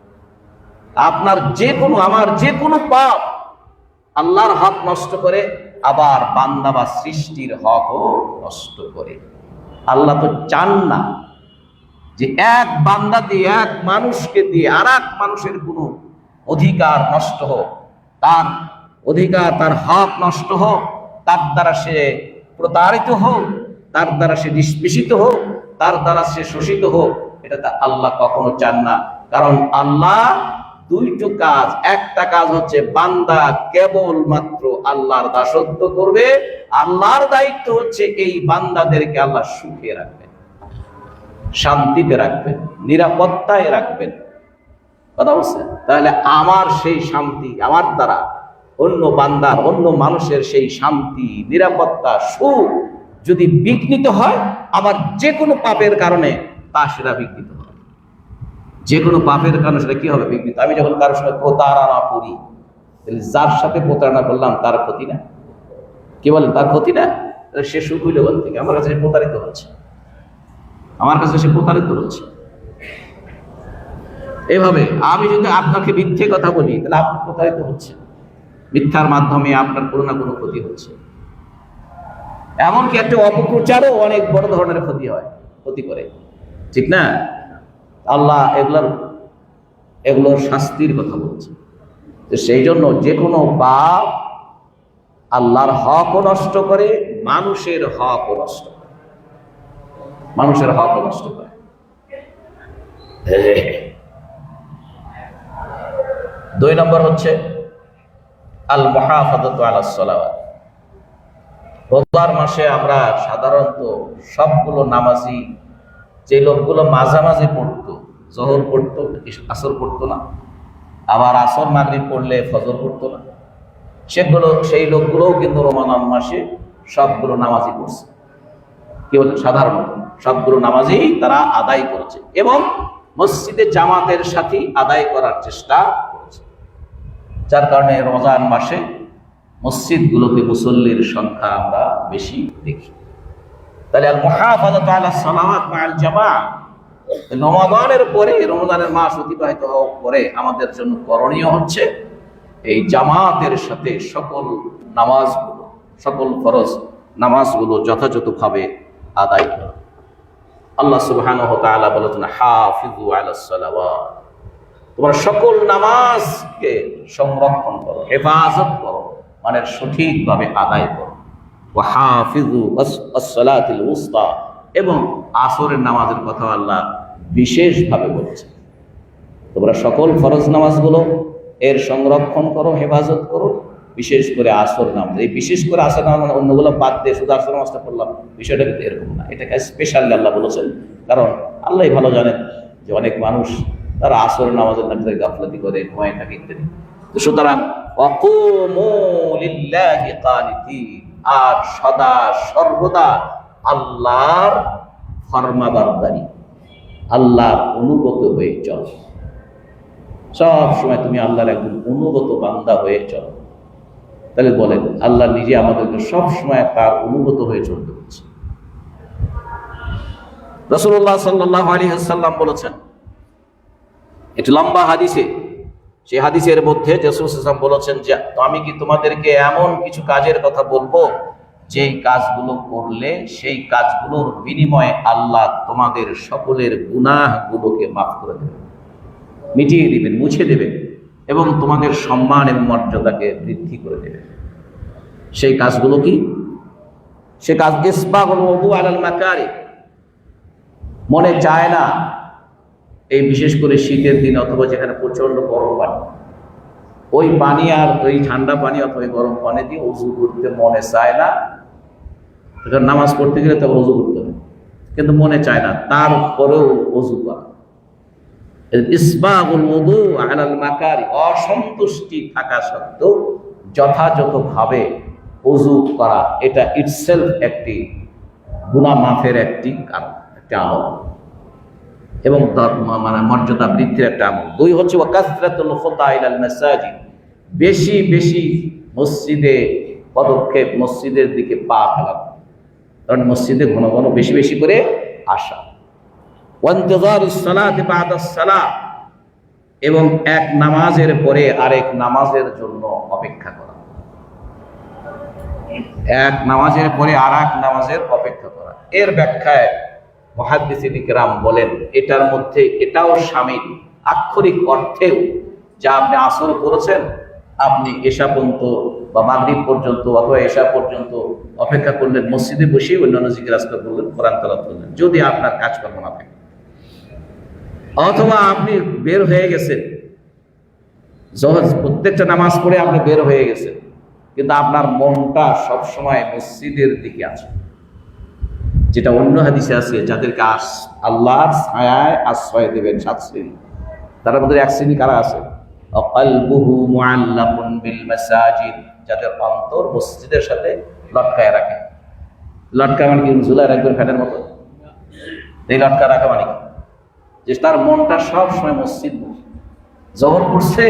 আপনার আমার যে কোনো পাপ আল্লাহর হক নষ্ট করে, আবার বান্দা বা সৃষ্টির হকও নষ্ট করে। আল্লাহ তো চান না যে এক বান্দা দিয়ে, এক মানুষকে দিয়ে আর এক মানুষের কোনো অধিকার নষ্ট হোক, তার অধিকার, তার হক নষ্ট হোক, তার দ্বারা সে প্রতারিত হোক, তার দ্বারা সে নিষ্পেষিত হোক, তার দ্বারা সে শোষিত হোক। এটা আল্লাহ কখনো চান না। কারণ আল্লাহ দুইটো কাজ, একটা কাজ হচ্ছে বান্দা কেবল মাত্র আল্লাহর দাসত্ব করবে, আল্লাহর দায়িত্ব হচ্ছে এই বান্দাদেরকে আল্লাহ সুখে রাখবেন, শান্তিতে রাখবেন, নিরাপত্তায় রাখবেন। কথা বলছেন? তাহলে আমার সেই শান্তি, আমার দ্বারা অন্য বান্দার, অন্য মানুষের সেই শান্তি, নিরাপত্তা, সুখ যদি বিঘ্নিত হয়, আমার যে কোনো পাপের কারণে তা সেটা বিঘ্নিত হয়। যে কোনো পাপের কারণে সেটা কি হবে? বিঘ্নিত। আমি যখন কারোর সঙ্গে প্রতারণা করি, তাহলে যার সাথে প্রতারণা করলাম তার ক্ষতি না? কি বলেন? তার ক্ষতি না? সে সুখ হইল বল থেকে, আমার কাছে প্রতারিত হচ্ছে, আমার কাছে সে প্রতারিত হচ্ছে। এভাবে আমি যদি আপনাকে মিথ্যে কথা বলি, তাহলে আপনি প্রতারিত হচ্ছে, মিথ্যার মাধ্যমে আপনার কোনো না কোনো ক্ষতি হচ্ছে। এমনকি একটা অপপ্রচারও অনেক বড় ধরনের ক্ষতি হয়, ক্ষতি করে, ঠিক না? আল্লাহ এগুলোর শাস্তির কথা বলছে। সেই জন্য যে কোনো পাপ আল্লাহর হকও নষ্ট করে, মানুষের হকও নষ্ট করে, মানুষের হকও নষ্ট করে। দুই নম্বর হচ্ছে আল মুহাফাযাতু আলাস সালাওয়াত। রোজার মাসে আমরা সাধারণত সবগুলো নামাজি, যে লোকগুলো মাঝামাঝি পড়তো, জোহর পড়তো, আসর পড়তো না, আবার আসর মাগরিব পড়লে ফজর পড়তো না, সেই লোকগুলোও কিন্তু রমাদান মাসে সবগুলো নামাজই পড়ছে। কি বলে? সাধারণত সবগুলো নামাজই তারা আদায় করেছে এবং মসজিদে জামাতের সাথে আদায় করার চেষ্টা করেছে। যার কারণে রমজান মাসে মসজিদগুলোতে মুসল্লির সংখ্যা আমরা বেশি দেখি। তাহলে আল মুহাফাযাতু আলাস সালাওয়াত মা'আল জামাআহ, রমাদানের পরে, রমজানের মাস অতিবাহিত হওয়ার পরে আমাদের জন্য করণীয় হচ্ছে এই জামাতের সাথে সকল নামাজগুলো, সকল ফরজ নামাজগুলো যথাযথভাবে আদায় করা। আল্লাহ সুবহানাহু ওয়া তাআলা বলেছেন, হাফিজু আলাস সালাওয়াত, তোমরা সকল নামাজকে সংরক্ষণ করো, হেফাজত করো, মানে সঠিকভাবে আদায় করো। ওয়া হাফিজু আস-সালাতিল উসতা, এবং আসরের নামাজের কথা আল্লাহ বিশেষভাবে বলেছেন। তোমরা সকল ফরজ নামাজগুলো এর সংরক্ষণ করো, হেফাজত করো, বিশেষ করে আসর নামাজ। এই বিশেষ করে আসর নামাজ মানে অন্যগুলো বাদ দিয়ে শুধু আসর নামাজটা পড়লাম, বিষয়টা কিন্তু এরকম না। এটাকে স্পেশালি আল্লাহ বলেছেন, কারণ আল্লাহ ভালো জানেন যে অনেক মানুষ তারা আসর নামাজের নামে গাফলাতি করে, ঘুমায় থাকে ইত্যাদি। সুতরাং ওয়াকুমু লিল্লাহি কানিতিন, আর সদা সর্বদা আল্লাহর ফরমাবরদারি, আল্লাহর অনুগত হয়ে চল। সব সময় তুমি আল্লাহর একজন অনুগত বান্দা হয়ে চলো। তাহলে বলেন, আল্লাহ নিজে আমাদেরকে সব সময় তার অনুগত হয়ে চলতে হচ্ছে। রাসূলুল্লাহ সাল্লাল্লাহু আলাইহি ওয়াসাল্লাম বলেছেন, একটি লম্বা হাদিসে, সেই হাদিসের মধ্যে রাসূল সাল্লাল্লাহু আলাইহি ওয়াসাল্লাম বলেছেন যে আমি কি তোমাদেরকে এমন কিছু কাজের কথা বলবো যেই কাজগুলো করলে সেই কাজগুলোর বিনিময়ে আল্লাহ তোমাদের সকলের গুনাহগুলোকে মাফ করে দেবেন, মিটিয়ে দিবেন, মুছে দেবেন, এবং তোমাদের সম্মান এবং মর্যাদাকে বৃদ্ধি করে দেবেন। সেই কাজগুলো কি? সে কাজ ইসবাগুল ওযু আলাল মাকারি। মনে চায় না এই বিশেষ করে শীতের দিন অথবা যেখানে প্রচন্ড গরম পানি, ওই পানি আর ওই ঠান্ডা পানি অথবা গরম পানি দিয়ে ওযু করতে মনে চায় না। নামাজ পড়তে গেলে তখন ওযু করতে হবে, কিন্তু মনে চায় না, তারপরেও ওযু করা। ইসবাগুল ওযু আলাল মাকারি, অসন্তুষ্টি থাকা সত্ত্বেও যথাযথভাবে ওযু করা, এটা ইটসেলফ একটি গুনাহ মাফের একটি কারণ, একটা আমল, এবং মানে মর্যাদা বৃদ্ধির একটা আমল। দুই হচ্ছে ওয়া কাসরাতুল খুতা ইলাল মাসাজিদ, বেশি বেশি মসজিদে পদক্ষেপ, মসজিদের দিকে পা ফেলানো, কারণ মসজিদে ঘন ঘন বেশি বেশি করে আসা। ওয়ান্তিজারুস সালাতি বাদাস সালাহ, এবং এক নামাজের পরে আরেক নামাজের জন্য অপেক্ষা করা, এক নামাজের পরে আরেক নামাজের অপেক্ষা করা। এর ব্যাখ্যায় মুহাদ্দিসিন ইকরাম বলেন, এটার মধ্যে এটাও শামিল, আক্ষরিক অর্থেও, যা আপনি আসর করেছেন, আপনি এশা পর্যন্ত বা মাগরিব পর্যন্ত অথবা এশা পর্যন্ত অপেক্ষা করলেন, মসজিদে বসে অন্যান্য জিকির আজকার করলেন, কোরআন তেলাওয়াত করলেন, যদি আপনার কাজকর্ম না থাকে। অথবা আপনি বের হয়ে গেছেন, প্রত্যেকটা নামাজ পড়ে আপনি বের হয়ে গেছেন, কিন্তু আপনার মনটা সবসময় মসজিদের দিকে আছে, যেটা অন্য হাদিসে আছে, যাদেরকে আল্লাহর ছায়ায় আশ্রয় দেবেন 7 শ্রেণী। তার মধ্যে 1 শ্রেণী কারা আছে? ক্বালবুহু মুআল্লাকুন বিল মাসাজিদ, যাদের অন্তর মসজিদের সাথে লটকায় রাখে। লটকা মানে কি? ঝুলায় রাখবেন ফ্যানের মতো, এই লটকা রাখা মানে কি? যে তার মনটা সব সময় মসজিদ। জোহর পড়ছে,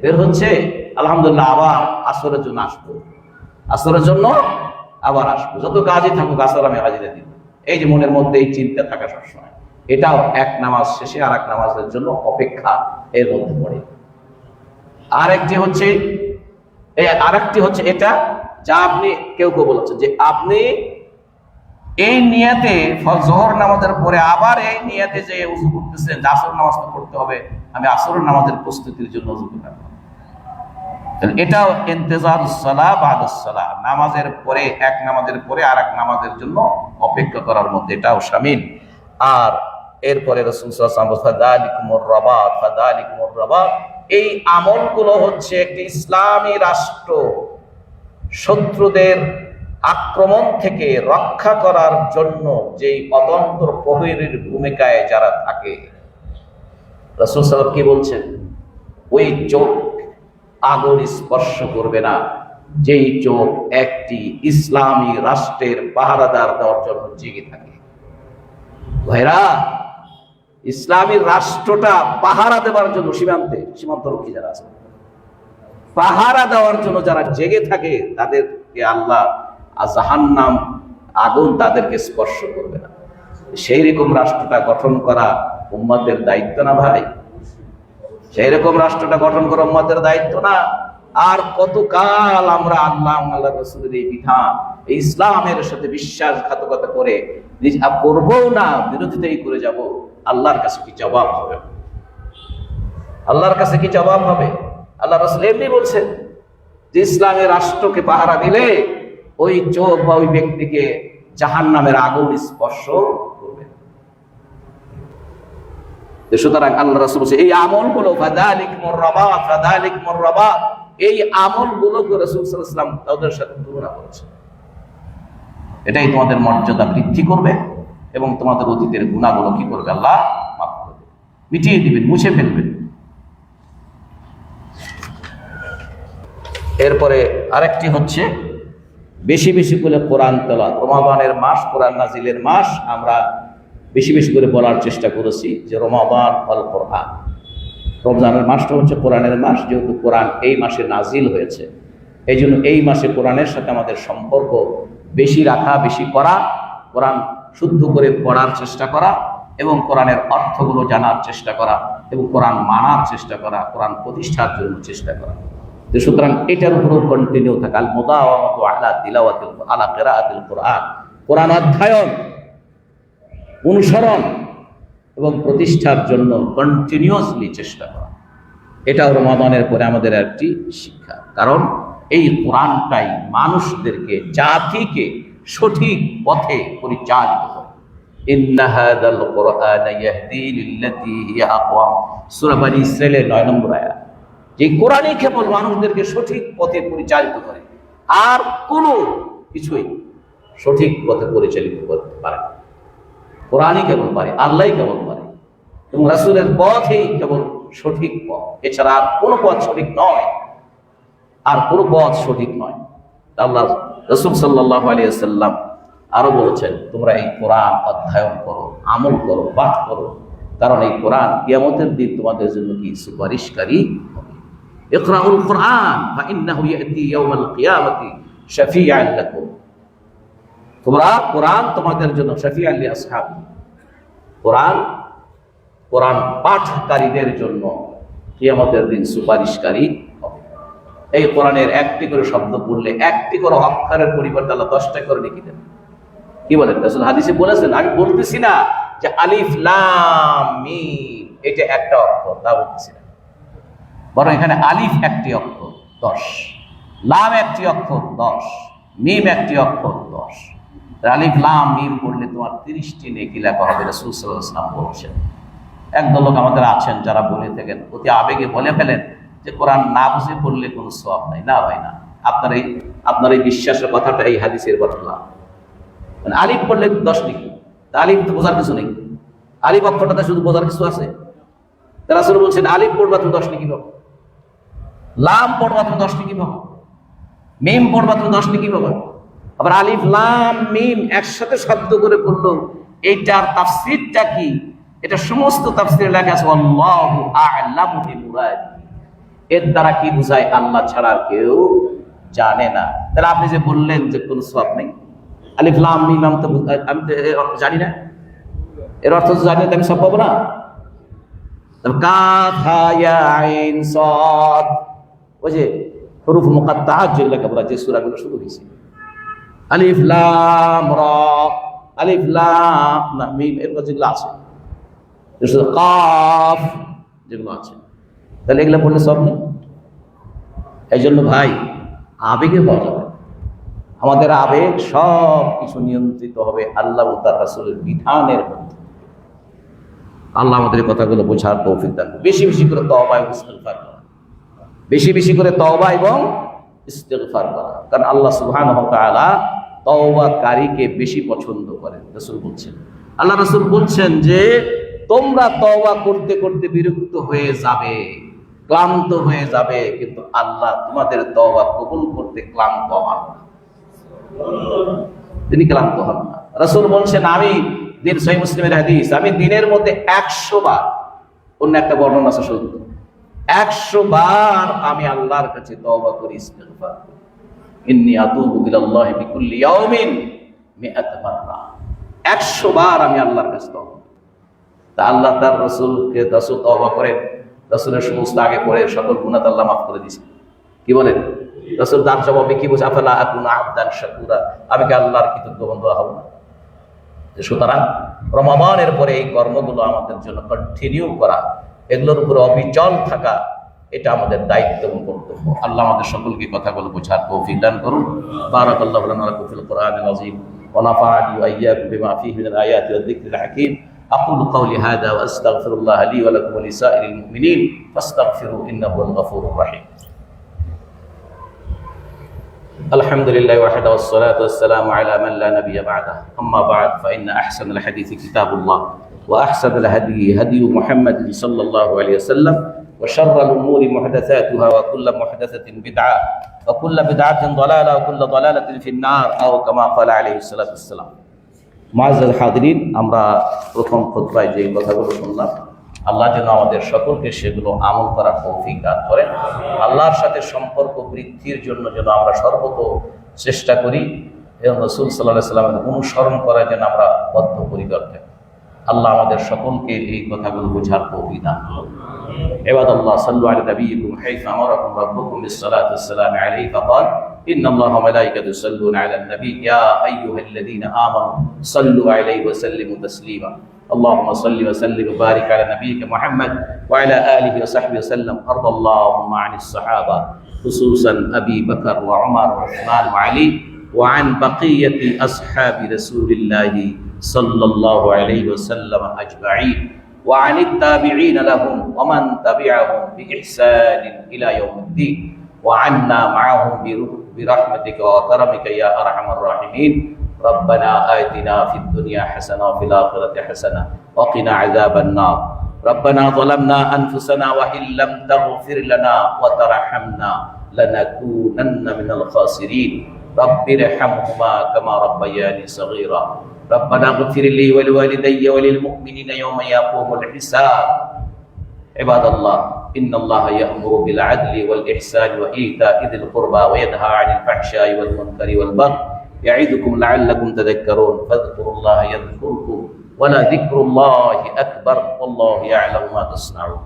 বের হচ্ছে, আলহামদুলিল্লাহ, আবার আসরের জন্য আসবো, আসরের জন্য আবার আসবো, যত কাজই থাকুক আসর আমি হাজিরা দিব। এই যে মনের মধ্যে এই চিন্তা থাকা সবসময়, এটাও এক নামাজ শেষে আর এক নামাজের জন্য অপেক্ষা এর মধ্যে পড়ে। আরেকটি হচ্ছে এটা, যা আপনি কেউ বলেছেন যে আপনি এই নিয়তে জোহর নামাজের পরে আবার এই নিয়তে যে ওযু করতেছেন, আসর নামাজ পড়তে হবে, আমি আসরের নামাজের প্রস্তুতির জন্য ওযু করলাম। এটাও ইন্তেজারুস সালাহ বাদাস সালাহ, নামাজের পরে এক নামাজের পরে আরেক নামাজের জন্য অপেক্ষা করার মধ্যে এটাও শামিল। আর এরপরে রাসূল সাল্লাল্লাহু আলাইহি ওয়াসাল্লাম ফাযালিকুমুর রাবাত, ফাযালিকুমুর রাবাত, এই আমলগুলো হচ্ছে একটি ইসলামী রাষ্ট্র শত্রুদের আক্রমণ থেকে রক্ষা করার জন্য যেই অতন্ত্র প্রহরীর ভূমিকায় যারা থাকে। রাসূল সাল্লাল্লাহু আলাইহি ওয়াসাল্লাম কি বলছেন? ওই চোখ আগুন স্পর্শ করবে না যেই চোখ একটি ইসলামী রাষ্ট্রের পাহারাদার দেওয়ার জন্য জেগে থাকে। ভাইরা, ইসলামী রাষ্ট্রটা পাহারা দেওয়ার জন্য সীমান্তরক্ষী যারা আছে, পাহারা দেওয়ার জন্য যারা জেগে থাকে, তাদেরকে আল্লাহ জাহান্নাম আগুন তাদেরকে স্পর্শ করবে না। সেই রকম রাষ্ট্রটা গঠন করা উম্মতের দায়িত্ব না ভাই? সেই রকম রাষ্ট্রটা গঠন করা উম্মতের দায়িত্ব না? আর কতকাল আমরা আল্লাহ রাসূলের এই বিধান, এই ইসলামের সাথে বিশ্বাসঘাতকতা করে করবো না, বিরোধিতাই করে যাব? আল্লাহর কাছে কি জবাব হবে? আল্লাহর কাছে কি জবাব হবে? আল্লাহ রাসূল এমনি বলছেন যে ইসলামের রাষ্ট্রকে পাহারা দিলে ওই চোর বা ওই ব্যক্তিকে জাহান্নামের আগুন স্পর্শ করবে। সুতরাং আল্লাহ রাসূল বলছে এই আমলগুলো ফাযালিকুমুর রাবাত, ফাযালিকুমুর রাবাত, এই আমলগুলোকে রাসূল সাল্লাল্লাহু আলাইহি ওয়াসাল্লাম তাদের সাথে তুলনা করেছেন। এটাই তোমাদের মর্যাদা বৃদ্ধি করবে এবং তোমাদের অতীতের গুনাহগুলো কি করবে? আল্লাহ মাফ করবে, মিটিয়ে দিবেন, মুছে ফেলবেন। এরপরে আরেকটি হচ্ছে বেশি বেশি করে কোরআন তেলাওয়াত। রমাদানের মাস, কোরআন নাজিলের মাস, আমরা বেশি বেশি করে বলার চেষ্টা করেছি যে রমাদান আল কোরআন, রমজানের মাসটা হচ্ছে কোরআনের মাস। যেহেতু কোরআন এই মাসে নাজিল হয়েছে, এই জন্য এই মাসে কোরআনের সাথে আমাদের সম্পর্ক বেশি রাখা, বেশি করা, কোরআন শুদ্ধ করে পড়ার চেষ্টা করা এবং কোরআনের অর্থগুলো জানার চেষ্টা করা এবং কোরআন মানার চেষ্টা করা, কোরআন প্রতিষ্ঠার জন্য চেষ্টা করা। সুতরাং এটার উপর কন্টিনিউ থাকা, আল মুদাওয়ামাতু আলা তিলাওয়াতিল আলা কিরাআতিল কোরআন, কোরআন অধ্যয়ন, অনুসরণ এবং প্রতিষ্ঠার জন্য কন্টিনিউয়াসলি চেষ্টা করা, এটাও রমাদানের পরে আমাদের একটি শিক্ষা। কারণ এই কোরআনটাই মানুষদেরকে, জাতিকে সঠিক পথে পরিচালিত করে। ইন্না হাযাল কুরআনা ইয়াহদি লিল্লাতী হিয়া আকওয়াম, সূরা বনী ইসরাঈলের 9 নম্বর আয়াত। যে কোরআনই কেবল মানুষদেরকে সঠিক পথে পরিচালিত করে, আর কোনো কিছুই সঠিক পথে পরিচালিত করতে পারে না। কোরআনই কেবল পারে, আল্লাহই কেবল পারে, এবং রাসূলের পথই কেবল সঠিক পথ, এছাড়া আর কোনো পথ সঠিক নয়, আর কোনো পথ সঠিক নয়। আল্লাহ রাসূল সাল্লাল্লাহু আলাইহি ওয়াসাল্লাম আরো বলেছেন, তোমরা এই কোরআন অধ্যয়ন করো, আমল করো, পাঠ করো, কারণ এই কোরআন কিয়ামতের দিন তোমাদের জন্য কি সুপারিশকারী হবে। ইকরাউল কোরআন ফাইন্নাহু ইয়াতি ইয়াউমাল কিয়ামাতি শাফিআন লাকুম, তোমরা কোরআন তোমাদের জন্য শাফিআন লি আসহাবি, কোরআন পাঠকারীদের জন্য কিয়ামতের দিন সুপারিশকারী হবে। এই কোরআনের একটি করে শব্দ পড়লে, একটি করে অক্ষরের পরিবর্তে আল্লাহ 10টা করে লিখে দেন। কি বলেন? রাসূল হাদিসে বলেছেন, আমি বলতেছি না যে আলিফ লাম মিম এটা একটা অক্ষর, তা বলতেছি না, বরং এখানে আলিফ একটি অক্ষর 10, লাম একটি অক্ষর 10, মিম একটি অক্ষর 10। আলিফ লাম মিম পড়লে তোমার 30টি নেকি লেখা হবে, রাসূল সাল্লাল্লাহু আলাইহি ওয়াসাল্লাম বলেছেন। একদল লোক আমাদের আছেন যারা বলে থাকেন, অতি আবেগে বলে ফেলেন যে কোরআন না বুঝে পড়লে কোনো সওয়াব নাই। না ভাই না, আপনার এই বিশ্বাসের কথাটা এই হাদিসের কথা না। মানে আলিফ পড়লে 10 নেকি, আলিফ তো বোঝার কিছু নেই, আলিফ অক্ষরটাতে শুধু বোঝার কিছু আছে? রাসূল বলছেন আলিফ পড়বা তুমি 10 নেকি পাবা, লাম পড়বা তুমি 10 নেকি পাবা, মিম পড়বা তুমি 10 নেকি পাবা। আবার আলিফ লাম মিম একসাথে শব্দ করে পড়লো, এইটার তাফসীরটা কি? এটা সমস্ত তাফসীরে লেখা আছে আল্লাহু আ'লামু বিমুরাদি, এর দ্বারা কি বোঝায় আল্লাহ ছাড়া আর কেউ জানে না। তাহলে আপনি যে বললেন যে কোনো সওয়াব নেই, আলিফ লাম মিম আমি তো জানি না, এর অর্থ জানি না, আমি সব পাবো না। কাফ হা ইয়া আইন সাদ, ওই যে হুরুফ মুকাত্তাআত যেগুলোকে বলা, যে সূরাগুলো শুরু হয়েছে আলিফ লাম রা, আলিফ লাম না মিম, এরকম যেগুলো আছে, কাফ যেগুলো আছে, তাহলে এগুলো পড়লে সব নেই। এই জন্য ভাই আবেগে হওয়া যাবে, আমাদের আবেগ সব কিছু নিয়ন্ত্রিত হবে আল্লাহ ও তার রাসূলের বিধানের মধ্যে। আল্লাহ আমাদের কথাগুলো বোঝার তৌফিক দান করুন। বেশি বেশি করে তওবা এবং ইস্তিগফার করা, বেশি বেশি করে তওবা এবং ইস্তিগফার করা, কারণ আল্লাহ সুবহানাহু ওয়া তাআলা তওবাকারীকে বেশি পছন্দ করেন। রাসূল বলছেন, আল্লাহ রাসূল বলছেন যে তোমরা তওবা করতে করতে বিরক্ত হয়ে যাবে, ক্লান্ত হয়ে যাবে, কিন্তু আল্লাহ তোমাদের তওবা কবুল করতে ক্লান্ত হন না, তিনি ক্লান্ত হন না। রাসূল বলছেন, আমি দিন সহিহ মুসলিমের হাদিস, আমি দিনের মধ্যে 100 বার, অন্য একটা বর্ণনা আছে শুধু 100 বার আমি আল্লাহর কাছে তওবা করি, ইস্তিগফার করি। ইন্নী আতুবু ইলাল্লাহি বিকুল্লি ইয়াউমিন 100 মাররা, 100 বার আমি আল্লাহর কাছে তওবা। তা আল্লাহ তার রসুলকে রাসূল তওবা করেন, রাসূলের সমস্ত আগে পরে সকল গুনাহ আল্লাহ মাফ করে দিয়েছে। কি বলেন? রাসূল তার জবাবে কি বলছে? আফালা আকুনা আবদান শাকুরা, আমি কি আল্লাহর কৃতজ্ঞ বান্দা হব না? সুতরাং রমাদানের পরে এই কর্মগুলো আমাদের জন্য কন্টিনিউ করা, এগুলোর উপরে অবিচল থাকা, এটা আমাদের দায়িত্ব এবং কর্তব্য। আল্লাহ আমাদের সকলকে কথাগুলো বোঝার তৌফিক দান করুন। বারাকাল্লাহু লানা ওয়া লাকুম ফিল কুরআনিল আযীম ওয়া নাফা'নি ওয়া ইয়্যাকুম বিমা ফীহি মিনাল আয়াতি ওয়ায যিকরিল হাকীম। আকুলু কাওলি হাযা ওয়া আস্তাগফিরুল্লাহ লি ওয়া লাকুম ওয়া লিসাইরিল মুমিনিন ফাস্তাগফিরু ইন্নাহু হুয়াল গফুরুর রাহিম। আলহামদুলিল্লাহি ওয়াহদা ওয়াসসালাতু ওয়াসসালামু আলা মান লা নাবিয়্যা বা'দা। আম্মা বা'দ ফাইন্না আহসানাল হাদীসি কিতাবুল্লাহ ওয়া আহসানাল হাদী হাদিয়ু মুহাম্মাদিন সাল্লাল্লাহু আলাইহি ওয়াসাল্লাম وشر الأمور محدثاتها وكل محدثة بدعة وكل بدعة ضلالة وكل ضلالة في النار أو كما قال عليه الصلاة والسلام। মুআজ্জাজ হাজিরিন, আমরা প্রথম খুতবায় যে কথাগুলো শুনলাম, আল্লাহ যেন আমাদের সকলকে সেগুলো আমল করার তৌফিক দান করেন। আল্লাহর সাথে সম্পর্ক বৃদ্ধির জন্য যেন আমরা সর্বতো চেষ্টা করি এবং রাসূল সাল্লাল্লাহু আলাইহি ওয়াসাল্লামের অনুসরণ করার জন্য আমরা বদ্ধপরিকর থাকি। আল্লাহ আমাদের সকলকে এই কথাগুলো বোঝার তৌফিক দান করুন। ইবাদাল্লাহ, সাল্লু আলা নাবিয়্যিকুম হাইথু আমারাকুম রাব্বুকুম বিস-সালাতি ওয়াস-সালামি আলাইহি ফাকাল ইন্নাল্লাহা ওয়া মালাইকাতাহু ইউসাল্লুনা আলান নাবী ইয়া আইয়ুহাল্লাযীনা আমানু সাল্লু আলাইহি ওয়া সাল্লিমু তাসলিমা। আল্লাহুম্মা সাল্লি ওয়া সাল্লিম ওয়া বারিক আলা নাবিয়্যিকা মুহাম্মদ ওয়া আলা আলিহি ওয়া সাহবিহি ওয়া সাল্লাম। আরদাল্লাহুম্মা আনিস সাহাবা খুসুসান আবী বকর ওয়া উমর ওয়া উসমান ওয়া আলী ওয়া আন বাকিয়াতি আসহাবি রাসূলিল্লাহি সাল্লাল্লাহু আলাইহি ওয়া সাল্লাম আজমাইন وعن التابعين لهم ومن تبعهم بإحسان إلى يوم الدين وعنا معهم برحمتك وكرمك يا أرحم الراحمين. ربنا آتنا في الدنيا حسنة وفي الآخرة حسنة وقنا عذاب النار. ربنا ظلمنا أنفسنا وإن لم تغفر لنا وترحمنا لنكونن من الخاسرين. رب ارحمهما كما ربياني صغيرا. ربنا اغفر لي ولوالدي وللمؤمنين يوم يقوم الحساب. عباد الله، إن الله يأمر بالعدل والإحسان وإيتاء ذي القربى وينهى عن الفحشاء والمنكر والبغي يعظكم لعلكم تذكرون. فاذكروا الله يذكركم ولذكر الله أكبر والله يعلم ما تصنعون.